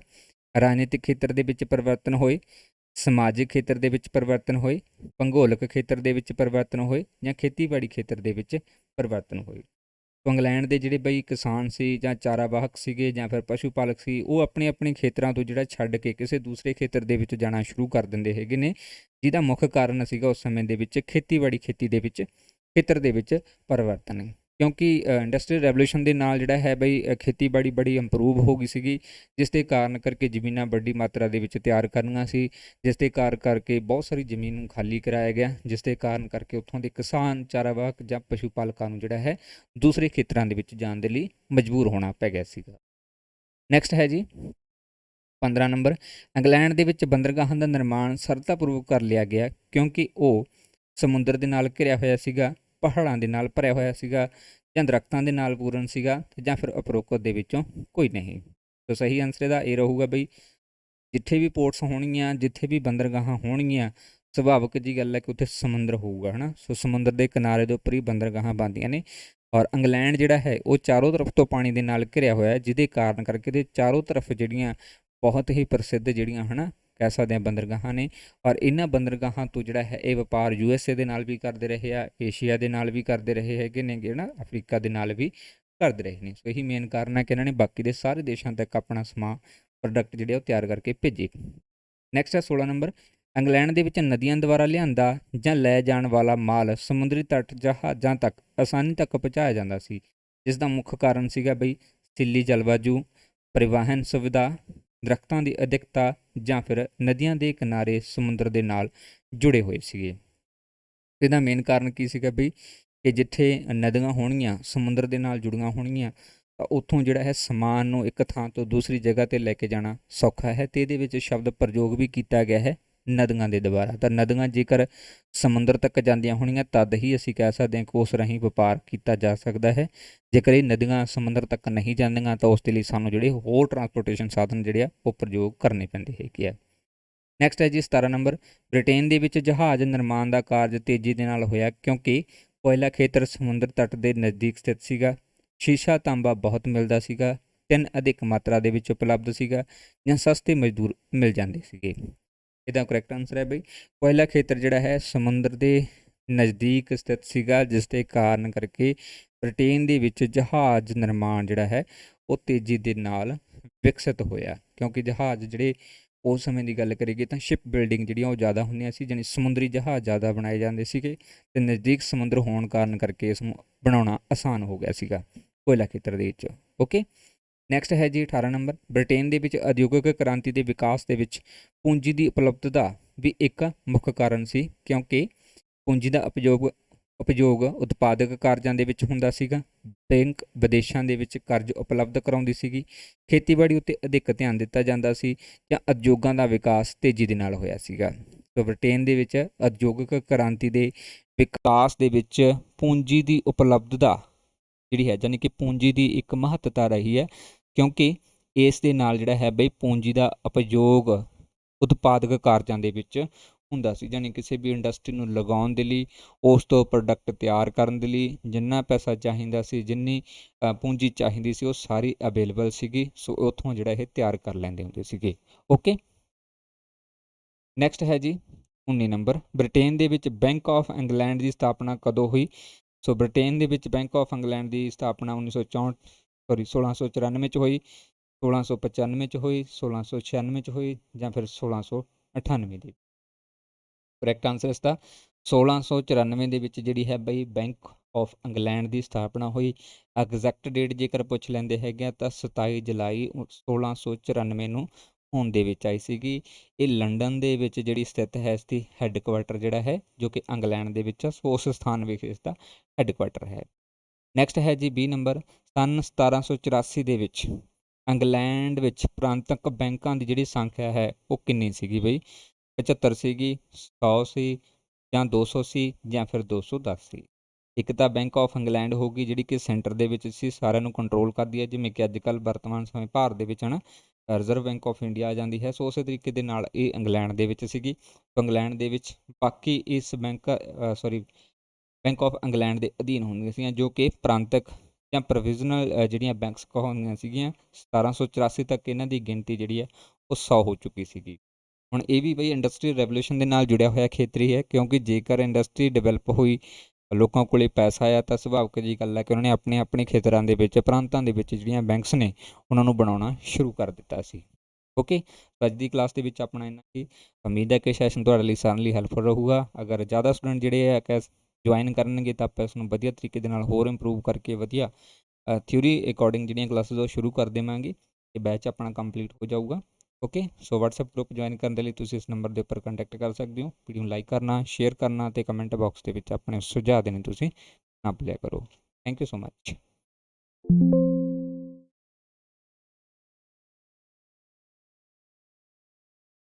ਰਾਜਨੀਤਿਕ ਖੇਤਰ ਦੇ ਵਿੱਚ ਪਰਿਵਰਤਨ ਹੋਏ, ਸਮਾਜਿਕ ਖੇਤਰ ਦੇ ਵਿੱਚ ਪਰਿਵਰਤਨ ਹੋਏ, ਭੂਗੋਲਿਕ ਖੇਤਰ ਦੇ ਵਿੱਚ ਪਰਿਵਰਤਨ ਹੋਏ, ਜਾਂ ਖੇਤੀਬਾੜੀ ਖੇਤਰ ਦੇ ਵਿੱਚ ਪਰਿਵਰਤਨ ਹੋਏ। ਤੋਂ ਇੰਗਲੈਂਡ ਦੇ ਜਿਹੜੇ ਬਈ ਕਿਸਾਨ ਸੀ ਜਾਂ ਚਾਰਾਵਾਹਕ ਸੀਗੇ ਜਾਂ ਫਿਰ ਪਸ਼ੂ ਪਾਲਕ ਸੀ, ਉਹ ਆਪਣੇ ਆਪਣੇ ਖੇਤਰਾਂ ਤੋਂ ਜਿਹੜਾ ਛੱਡ ਕੇ ਕਿਸੇ ਦੂਸਰੇ ਖੇਤਰ ਦੇ ਵਿੱਚ ਜਾਣਾ ਸ਼ੁਰੂ ਕਰ ਦਿੰਦੇ ਹੈਗੇ ਨੇ, ਜਿਹਦਾ ਮੁੱਖ ਕਾਰਨ ਸੀਗਾ ਉਸ ਸਮੇਂ ਦੇ ਵਿੱਚ ਖੇਤੀ ਦੇ ਵਿੱਚ ਖੇਤਰ ਦੇ ਵਿੱਚ ਪਰਿਵਰਤਨ। ਕਿਉਂਕਿ ਇੰਡਸਟਰੀਅਲ ਰੈਵੋਲੂਸ਼ਨ ਦੇ ਨਾਲ ਜਿਹੜਾ ਹੈ ਬਈ ਖੇਤੀਬਾੜੀ ਬੜੀ ਇੰਪਰੂਵ ਹੋ ਗਈ ਸੀਗੀ, ਜਿਸ ਦੇ ਕਾਰਨ ਕਰਕੇ ਜ਼ਮੀਨਾਂ ਵੱਡੀ ਮਾਤਰਾ ਦੇ ਵਿੱਚ ਤਿਆਰ ਕਰਨੀਆਂ ਸੀ, ਜਿਸ ਦੇ ਕਾਰਨ ਕਰਕੇ ਬਹੁਤ ਸਾਰੀ ਜ਼ਮੀਨ ਨੂੰ ਖਾਲੀ ਕਰਾਇਆ ਗਿਆ, ਜਿਸ ਦੇ ਕਾਰਨ ਕਰਕੇ ਉੱਥੋਂ ਦੇ ਕਿਸਾਨ ਚਾਰਾਵਾਹਕ ਜਾਂ ਪਸ਼ੂ ਪਾਲਕਾਂ ਨੂੰ ਜਿਹੜਾ ਹੈ ਦੂਸਰੇ ਖੇਤਰਾਂ ਦੇ ਵਿੱਚ ਜਾਣ ਦੇ ਲਈ ਮਜਬੂਰ ਹੋਣਾ ਪੈ ਗਿਆ ਸੀਗਾ। ਨੈਕਸਟ ਹੈ ਜੀ 15 ਨੰਬਰ, ਇੰਗਲੈਂਡ ਦੇ ਵਿੱਚ ਬੰਦਰਗਾਹਾਂ ਦਾ ਨਿਰਮਾਣ ਸਰਲਤਾਪੂਰਵਕ ਕਰ ਲਿਆ ਗਿਆ ਕਿਉਂਕਿ ਉਹ ਸਮੁੰਦਰ ਦੇ ਨਾਲ ਘਿਰਿਆ ਹੋਇਆ ਸੀਗਾ, ਪਹਾੜਾਂ ਦੇ ਨਾਲ ਭਰਿਆ ਹੋਇਆ ਸੀਗਾ, ਜਾਂ ਦਰਖਤਾਂ ਦੇ ਨਾਲ ਪੂਰਨ ਸੀਗਾ, ਜਾਂ ਫਿਰ ਉਪਰੋਕਤ ਦੇ ਵਿੱਚੋਂ ਕੋਈ ਨਹੀਂ। ਸੋ ਸਹੀ ਆਨਸਰ ਇਹਦਾ ਇਹ ਰਹੂਗਾ ਬਈ ਜਿੱਥੇ ਵੀ ਪੋਰਟਸ ਹੋਣਗੀਆਂ, ਜਿੱਥੇ ਵੀ ਬੰਦਰਗਾਹਾਂ ਹੋਣਗੀਆਂ, ਸੁਭਾਵਿਕ ਜੀ ਗੱਲ ਹੈ ਕਿ ਉੱਥੇ ਸਮੁੰਦਰ ਹੋਊਗਾ, ਹੈ ਨਾ। ਸੋ ਸਮੁੰਦਰ ਦੇ ਕਿਨਾਰੇ ਦੇ ਉੱਪਰ ਹੀ ਬੰਦਰਗਾਹਾਂ ਬਣਦੀਆਂ ਨੇ, ਔਰ ਇੰਗਲੈਂਡ ਜਿਹੜਾ ਹੈ ਉਹ ਚਾਰੋਂ ਤਰਫ ਤੋਂ ਪਾਣੀ ਦੇ ਨਾਲ ਘਿਰਿਆ ਹੋਇਆ ਹੈ, ਜਿਹਦੇ ਕਾਰਨ ਕਰਕੇ ਇਹਦੇ ਚਾਰੋਂ ਤਰਫ ਜਿਹੜੀਆਂ ਬਹੁਤ ਹੀ ਪ੍ਰਸਿੱਧ ਜਿਹੜੀਆਂ ਹੈ ਨਾ ਕਹਿ ਸਕਦੇ ਹਾਂ ਬੰਦਰਗਾਹਾਂ ਨੇ, ਔਰ ਇਹਨਾਂ ਬੰਦਰਗਾਹਾਂ ਤੋਂ ਜਿਹੜਾ ਹੈ ਇਹ ਵਪਾਰ USA ਦੇ ਨਾਲ ਵੀ ਕਰਦੇ ਰਹੇ ਆ, ਏਸ਼ੀਆ ਦੇ ਨਾਲ ਵੀ ਕਰਦੇ ਰਹੇ ਹੈਗੇ ਨੇ ਨਾ, ਅਫਰੀਕਾ ਦੇ ਨਾਲ ਵੀ ਕਰਦੇ ਰਹੇ ਨੇ। ਸੋ ਇਹੀ ਮੇਨ ਕਾਰਨ ਹੈ ਕਿ ਇਹਨਾਂ ਨੇ ਬਾਕੀ ਦੇ ਸਾਰੇ ਦੇਸ਼ਾਂ ਤੱਕ ਆਪਣਾ ਸਮਾਨ ਪ੍ਰੋਡਕਟ ਜਿਹੜੇ ਉਹ ਤਿਆਰ ਕਰਕੇ ਭੇਜੇ। ਨੈਕਸਟ ਹੈ 16 ਨੰਬਰ, ਇੰਗਲੈਂਡ ਦੇ ਵਿੱਚ ਨਦੀਆਂ ਦੁਆਰਾ ਲਿਆਂਦਾ ਜਾਂ ਲੈ ਜਾਣ ਵਾਲਾ ਮਾਲ ਸਮੁੰਦਰੀ ਤੱਟ ਜਹਾਜ਼ਾਂ ਤੱਕ ਆਸਾਨੀ ਤੱਕ ਪਹੁੰਚਾਇਆ ਜਾਂਦਾ ਸੀ, ਜਿਸ ਦਾ ਮੁੱਖ ਕਾਰਨ ਸੀਗਾ ਬਈ ਸਿੱਲੀ ਜਲਵਾਯੂ, ਪਰਿਵਾਹਨ ਸੁਵਿਧਾ, ਦਰਖਤਾਂ ਦੀ ਅਧਿਕਤਾ, ਜਾਂ ਫਿਰ ਨਦੀਆਂ ਦੇ ਕਿਨਾਰੇ ਸਮੁੰਦਰ ਦੇ ਨਾਲ ਜੁੜੇ ਹੋਏ ਸੀਗੇ। ਇਹਦਾ ਮੇਨ ਕਾਰਨ ਕੀ ਸੀਗਾ ਬਈ ਕਿ ਜਿੱਥੇ ਨਦੀਆਂ ਹੋਣਗੀਆਂ ਸਮੁੰਦਰ ਦੇ ਨਾਲ ਜੁੜੀਆਂ ਹੋਣਗੀਆਂ ਤਾਂ ਉੱਥੋਂ ਜਿਹੜਾ ਹੈ ਸਮਾਨ ਨੂੰ ਇੱਕ ਥਾਂ ਤੋਂ ਦੂਸਰੀ ਜਗ੍ਹਾ 'ਤੇ ਲੈ ਕੇ ਜਾਣਾ ਸੌਖਾ ਹੈ, ਅਤੇ ਇਹਦੇ ਵਿੱਚ ਸ਼ਬਦ ਪ੍ਰਯੋਗ ਵੀ ਕੀਤਾ ਗਿਆ ਹੈ ਨਦੀਆਂ ਦੇ ਦੁਆਰਾ। ਤਾਂ ਨਦੀਆਂ ਜੇਕਰ ਸਮੁੰਦਰ ਤੱਕ ਜਾਂਦੀਆਂ ਹੋਣਗੀਆਂ ਤਦ ਹੀ ਅਸੀਂ ਕਹਿ ਸਕਦੇ ਹਾਂ ਕਿ ਉਸ ਰਾਹੀਂ ਵਪਾਰ ਕੀਤਾ ਜਾ ਸਕਦਾ ਹੈ। ਜੇਕਰ ਇਹ ਨਦੀਆਂ ਸਮੁੰਦਰ ਤੱਕ ਨਹੀਂ ਜਾਂਦੀਆਂ ਤਾਂ ਉਸ ਦੇ ਲਈ ਸਾਨੂੰ ਜਿਹੜੇ ਹੋਰ ਟਰਾਂਸਪੋਰਟੇਸ਼ਨ ਸਾਧਨ ਜਿਹੜੇ ਆ ਉਹ ਪ੍ਰਯੋਗ ਕਰਨੇ ਪੈਂਦੇ ਹੈਗੇ ਆ। ਨੈਕਸਟ ਹੈ ਜੀ 17 ਨੰਬਰ, ਬ੍ਰਿਟੇਨ ਦੇ ਵਿੱਚ ਜਹਾਜ਼ ਨਿਰਮਾਣ ਦਾ ਕਾਰਜ ਤੇਜ਼ੀ ਦੇ ਨਾਲ ਹੋਇਆ ਕਿਉਂਕਿ ਕੋਇਲਾ ਖੇਤਰ ਸਮੁੰਦਰ ਤੱਟ ਦੇ ਨਜ਼ਦੀਕ ਸਥਿਤ ਸੀਗਾ, ਸ਼ੀਸ਼ਾ ਤਾਂਬਾ ਬਹੁਤ ਮਿਲਦਾ ਸੀਗਾ, ਤਿੰਨ ਅਧਿਕ ਮਾਤਰਾ ਦੇ ਵਿੱਚ ਉਪਲਬਧ ਸੀਗਾ, ਜਾਂ ਸਸਤੇ ਮਜ਼ਦੂਰ ਮਿਲ ਜਾਂਦੇ ਸੀਗੇ। ਇਹਦਾ ਕਰੈਕਟ ਆਨਸਰ ਹੈ ਬਈ ਕੋਇਲਾ ਖੇਤਰ ਜਿਹੜਾ ਹੈ ਸਮੁੰਦਰ ਦੇ ਨਜ਼ਦੀਕ ਸਥਿਤ ਸੀਗਾ, ਜਿਸ ਦੇ ਕਾਰਨ ਕਰਕੇ ਬ੍ਰਿਟੇਨ ਦੇ ਵਿੱਚ ਜਹਾਜ਼ ਨਿਰਮਾਣ ਜਿਹੜਾ ਹੈ ਉਹ ਤੇਜ਼ੀ ਦੇ ਨਾਲ ਵਿਕਸਿਤ ਹੋਇਆ, ਕਿਉਂਕਿ ਜਹਾਜ਼ ਜਿਹੜੇ ਉਸ ਸਮੇਂ ਦੀ ਗੱਲ ਕਰੀਏ ਤਾਂ ਸ਼ਿਪ ਬਿਲਡਿੰਗ ਜਿਹੜੀਆਂ ਉਹ ਜ਼ਿਆਦਾ ਹੁੰਦੀਆਂ ਸੀ, ਜਾਣੀ ਸਮੁੰਦਰੀ ਜਹਾਜ਼ ਜ਼ਿਆਦਾ ਬਣਾਏ ਜਾਂਦੇ ਸੀਗੇ, ਅਤੇ ਨਜ਼ਦੀਕ ਸਮੁੰਦਰ ਹੋਣ ਕਾਰਨ ਕਰਕੇ ਇਸ ਨੂੰ ਬਣਾਉਣਾ ਆਸਾਨ ਹੋ ਗਿਆ ਸੀਗਾ ਕੋਇਲਾ ਖੇਤਰ ਦੇ ਵਿੱਚ। ਓਕੇ, ਨੈਕਸਟ ਹੈ ਜੀ 18 ਨੰਬਰ, ਬ੍ਰਿਟੇਨ ਦੇ ਵਿੱਚ ਉਦਯੋਗਿਕ ਕ੍ਰਾਂਤੀ ਦੇ ਵਿਕਾਸ ਦੇ ਵਿੱਚ ਪੂੰਜੀ ਦੀ ਉਪਲਬਧਤਾ ਵੀ ਇੱਕ ਮੁੱਖ ਕਾਰਨ ਸੀ, ਕਿਉਂਕਿ ਪੂੰਜੀ ਦਾ ਉਪਯੋਗ ਉਤਪਾਦਕ ਕਾਰਜਾਂ ਦੇ ਵਿੱਚ ਹੁੰਦਾ ਸੀਗਾ, ਬੈਂਕ ਵਿਦੇਸ਼ਾਂ ਦੇ ਵਿੱਚ ਕਰਜ਼ ਉਪਲਬਧ ਕਰਾਉਂਦੀ ਸੀਗੀ, ਖੇਤੀਬਾੜੀ ਉੱਤੇ ਅਧਿਕ ਧਿਆਨ ਦਿੱਤਾ ਜਾਂਦਾ ਸੀ, ਜਾਂ ਉਦਯੋਗਾਂ ਦਾ ਵਿਕਾਸ ਤੇਜ਼ੀ ਦੇ ਨਾਲ ਹੋਇਆ ਸੀਗਾ। ਸੋ ਬ੍ਰਿਟੇਨ ਦੇ ਵਿੱਚ ਉਦਯੋਗਿਕ ਕ੍ਰਾਂਤੀ ਦੇ ਵਿਕਾਸ ਦੇ ਵਿੱਚ ਪੂੰਜੀ ਦੀ ਉਪਲਬਧਤਾ ਜਿਹੜੀ ਹੈ, ਯਾਨੀ ਕਿ ਪੂੰਜੀ ਦੀ ਇੱਕ ਮਹੱਤਤਾ ਰਹੀ ਹੈ, ਕਿਉਂਕਿ ਇਸ ਦੇ ਨਾਲ ਜਿਹੜਾ ਹੈ ਬਈ ਪੂੰਜੀ ਦਾ ਉਪਯੋਗ ਉਤਪਾਦਕ ਕਾਰਜਾਂ ਦੇ ਵਿੱਚ ਹੁੰਦਾ ਸੀ, ਯਾਨੀ ਕਿਸੇ ਵੀ ਇੰਡਸਟਰੀ ਨੂੰ ਲਗਾਉਣ ਦੇ ਲਈ, ਉਸ ਤੋਂ ਪ੍ਰੋਡਕਟ ਤਿਆਰ ਕਰਨ ਦੇ ਲਈ ਜਿੰਨਾ ਪੈਸਾ ਚਾਹੀਦਾ ਸੀ, ਜਿੰਨੀ ਪੂੰਜੀ ਚਾਹੀਦੀ ਸੀ, ਉਹ ਸਾਰੀ ਅਵੇਲੇਬਲ ਸੀਗੀ। ਸੋ ਉੱਥੋਂ ਜਿਹੜਾ ਇਹ ਤਿਆਰ ਕਰ ਲੈਂਦੇ ਹੁੰਦੇ ਸੀਗੇ। ਓਕੇ, ਨੈਕਸਟ ਹੈ ਜੀ 19 ਨੰਬਰ, ਬ੍ਰਿਟੇਨ ਦੇ ਵਿੱਚ ਬੈਂਕ ਆਫ ਇੰਗਲੈਂਡ ਦੀ ਸਥਾਪਨਾ ਕਦੋਂ ਹੋਈ? ਸੋ ਬ੍ਰਿਟੇਨ ਦੇ ਵਿੱਚ ਬੈਂਕ ਆਫ ਇੰਗਲੈਂਡ ਦੀ ਸਥਾਪਨਾ 1694 'ਚ ਹੋਈ, 1695 'ਚ ਹੋਈ, 1696 'ਚ ਹੋਈ, ਜਾਂ ਫਿਰ 1698 ਦੀ। ਕਰੈਕਟ ਆਨਸਰ ਇਸ ਦਾ 1694 ਦੇ ਵਿੱਚ ਜਿਹੜੀ ਹੈ ਬਈ ਬੈਂਕ ਆਫ ਇੰਗਲੈਂਡ ਦੀ ਸਥਾਪਨਾ ਹੋਈ। ਐਗਜ਼ੈਕਟ ਡੇਟ ਜੇਕਰ ਪੁੱਛ ਲੈਂਦੇ ਹੈਗੇ ਤਾਂ 27 ਜੁਲਾਈ 1694 ਨੂੰ ਹੋਂਦ ਦੇ ਵਿੱਚ ਆਈ ਸੀਗੀ। ਇਹ ਲੰਡਨ ਦੇ ਵਿੱਚ ਜਿਹੜੀ ਸਥਿਤ ਹੈ, ਇਸ ਦੀ ਹੈੱਡਕੁਆਟਰ ਜਿਹੜਾ ਹੈ ਜੋ ਕਿ ਇੰਗਲੈਂਡ ਦੇ ਵਿੱਚ ਉਸ ਸਥਾਨ ਵਿਖੇ ਇਸ ਦਾ ਹੈੱਡਕੁਆਟਰ ਹੈ। ਨੈਕਸਟ ਹੈ ਜੀ 20 ਨੰਬਰ, ਸਨ 1784 ਦੇ ਵਿੱਚ ਇੰਗਲੈਂਡ ਵਿੱਚ ਪ੍ਰਾਂਤਕ ਬੈਂਕਾਂ ਦੀ ਜਿਹੜੀ ਸੰਖਿਆ ਹੈ ਉਹ ਕਿੰਨੀ ਸੀਗੀ ਬਈ? 75 ਸੀਗੀ, 100 ਸੀ, ਜਾਂ 200 ਸੀ, ਜਾਂ ਫਿਰ 210 ਸੀ। ਇੱਕ ਤਾਂ ਬੈਂਕ ਆਫ ਇੰਗਲੈਂਡ ਹੋਊਗੀ ਜਿਹੜੀ ਕਿ ਸੈਂਟਰ ਦੇ ਵਿੱਚ ਸੀ, ਸਾਰਿਆਂ ਨੂੰ ਕੰਟਰੋਲ ਕਰਦੀ ਹੈ, ਜਿਵੇਂ ਕਿ ਅੱਜ ਕੱਲ੍ਹ ਵਰਤਮਾਨ ਸਮੇਂ ਭਾਰਤ ਦੇ ਵਿੱਚ ਹੈ ਨਾ ਰਿਜ਼ਰਵ ਬੈਂਕ ਆਫ ਇੰਡੀਆ ਆ ਜਾਂਦੀ ਹੈ। ਸੋ ਉਸੇ ਤਰੀਕੇ ਦੇ ਨਾਲ ਇਹ ਇੰਗਲੈਂਡ ਦੇ ਵਿੱਚ ਸੀਗੀ। ਇੰਗਲੈਂਡ ਦੇ ਵਿੱਚ ਬਾਕੀ ਇਸ ਬੈਂਕ ਆਫ ਇੰਗਲੈਂਡ ਦੇ ਅਧੀਨ ਹੁੰਦੀਆਂ ਸੀਗੀਆਂ, ਜੋ ਕਿ ਪ੍ਰਾਂਤਕ ਜਾਂ ਪ੍ਰੋਵਿਜ਼ਨਲ ਜਿਹੜੀਆਂ ਬੈਂਕਸ ਕਹਾਉਂਦੀਆਂ ਸੀਗੀਆਂ। 1784 ਤੱਕ ਇਹਨਾਂ ਦੀ ਗਿਣਤੀ ਜਿਹੜੀ ਹੈ ਉਹ 100 ਹੋ ਚੁੱਕੀ ਸੀਗੀ। ਹੁਣ ਇਹ ਵੀ ਬਈ ਇੰਡਸਟਰੀਅਲ ਰੈਵੋਲਿਊਸ਼ਨ ਦੇ ਨਾਲ ਜੁੜਿਆ ਹੋਇਆ ਖੇਤਰ ਹੀ ਹੈ, ਕਿਉਂਕਿ ਜੇਕਰ ਇੰਡਸਟਰੀ ਡਿਵੈਲਪ ਹੋਈ, ਲੋਕਾਂ ਕੋਲੇ ਪੈਸਾ ਆਇਆ, ਤਾਂ ਸੁਭਾਵਿਕ ਜਿਹੀ ਗੱਲ ਹੈ ਕਿ ਉਹਨਾਂ ਨੇ ਆਪਣੇ ਆਪਣੇ ਖੇਤਰਾਂ ਦੇ ਵਿੱਚ, ਪ੍ਰਾਂਤਾਂ ਦੇ ਵਿੱਚ ਜਿਹੜੀਆਂ ਬੈਂਕਸ ਨੇ ਉਹਨਾਂ ਨੂੰ ਬਣਾਉਣਾ ਸ਼ੁਰੂ ਕਰ ਦਿੱਤਾ ਸੀ। ਓਕੇ, ਅੱਜ ਦੀ ਕਲਾਸ ਦੇ ਵਿੱਚ ਆਪਣਾ ਇੰਨਾ ਹੀ। ਉਮੀਦ ਹੈ ਕਿ ਸੈਸ਼ਨ ਤੁਹਾਡੇ ਲਈ ਸਾਰਿਆਂ ਲਈ ਹੈਲਪਫੁਲ ਰਹੂਗਾ। ਅਗਰ ਜ਼ਿਆਦਾ ਸਟੂਡੈਂਟ ਜਿਹੜੇ ਹੈ ਕਿ ਜੁਆਇਨ ਕਰਨਗੇ ਤਾਂ ਆਪਾਂ ਇਸ ਨੂੰ ਵਧੀਆ ਤਰੀਕੇ ਦੇ ਨਾਲ ਹੋਰ ਇੰਪਰੂਵ ਕਰਕੇ ਵਧੀਆ ਥਿਊਰੀ ਅਕੋਰਡਿੰਗ ਜਿਹੜੀਆਂ ਕਲਾਸਿਸ ਉਹ ਸ਼ੁਰੂ ਕਰ ਦੇਵਾਂਗੇ। ਇਹ ਬੈਚ ਆਪਣਾ ਕੰਪਲੀਟ ਹੋ ਜਾਊਗਾ। ਓਕੇ, ਸੋ WhatsApp ਗਰੁੱਪ ਜੁਆਇਨ ਕਰਨ ਦੇ ਲਈ ਤੁਸੀਂ ਇਸ ਨੰਬਰ ਦੇ ਉੱਪਰ ਕੰਟੈਕਟ ਕਰ ਸਕਦੇ ਹੋ। ਵੀਡੀਓ ਨੂੰ ਲਾਈਕ ਕਰਨਾ, ਸ਼ੇਅਰ ਕਰਨਾ ਅਤੇ ਕਮੈਂਟ ਬਾਕਸ ਦੇ ਵਿੱਚ ਆਪਣੇ ਸੁਝਾਅ ਦੇਣੇ ਤੁਸੀਂ ਨਾ ਭੁੱਲਿਆ ਕਰੋ। Thank you so much.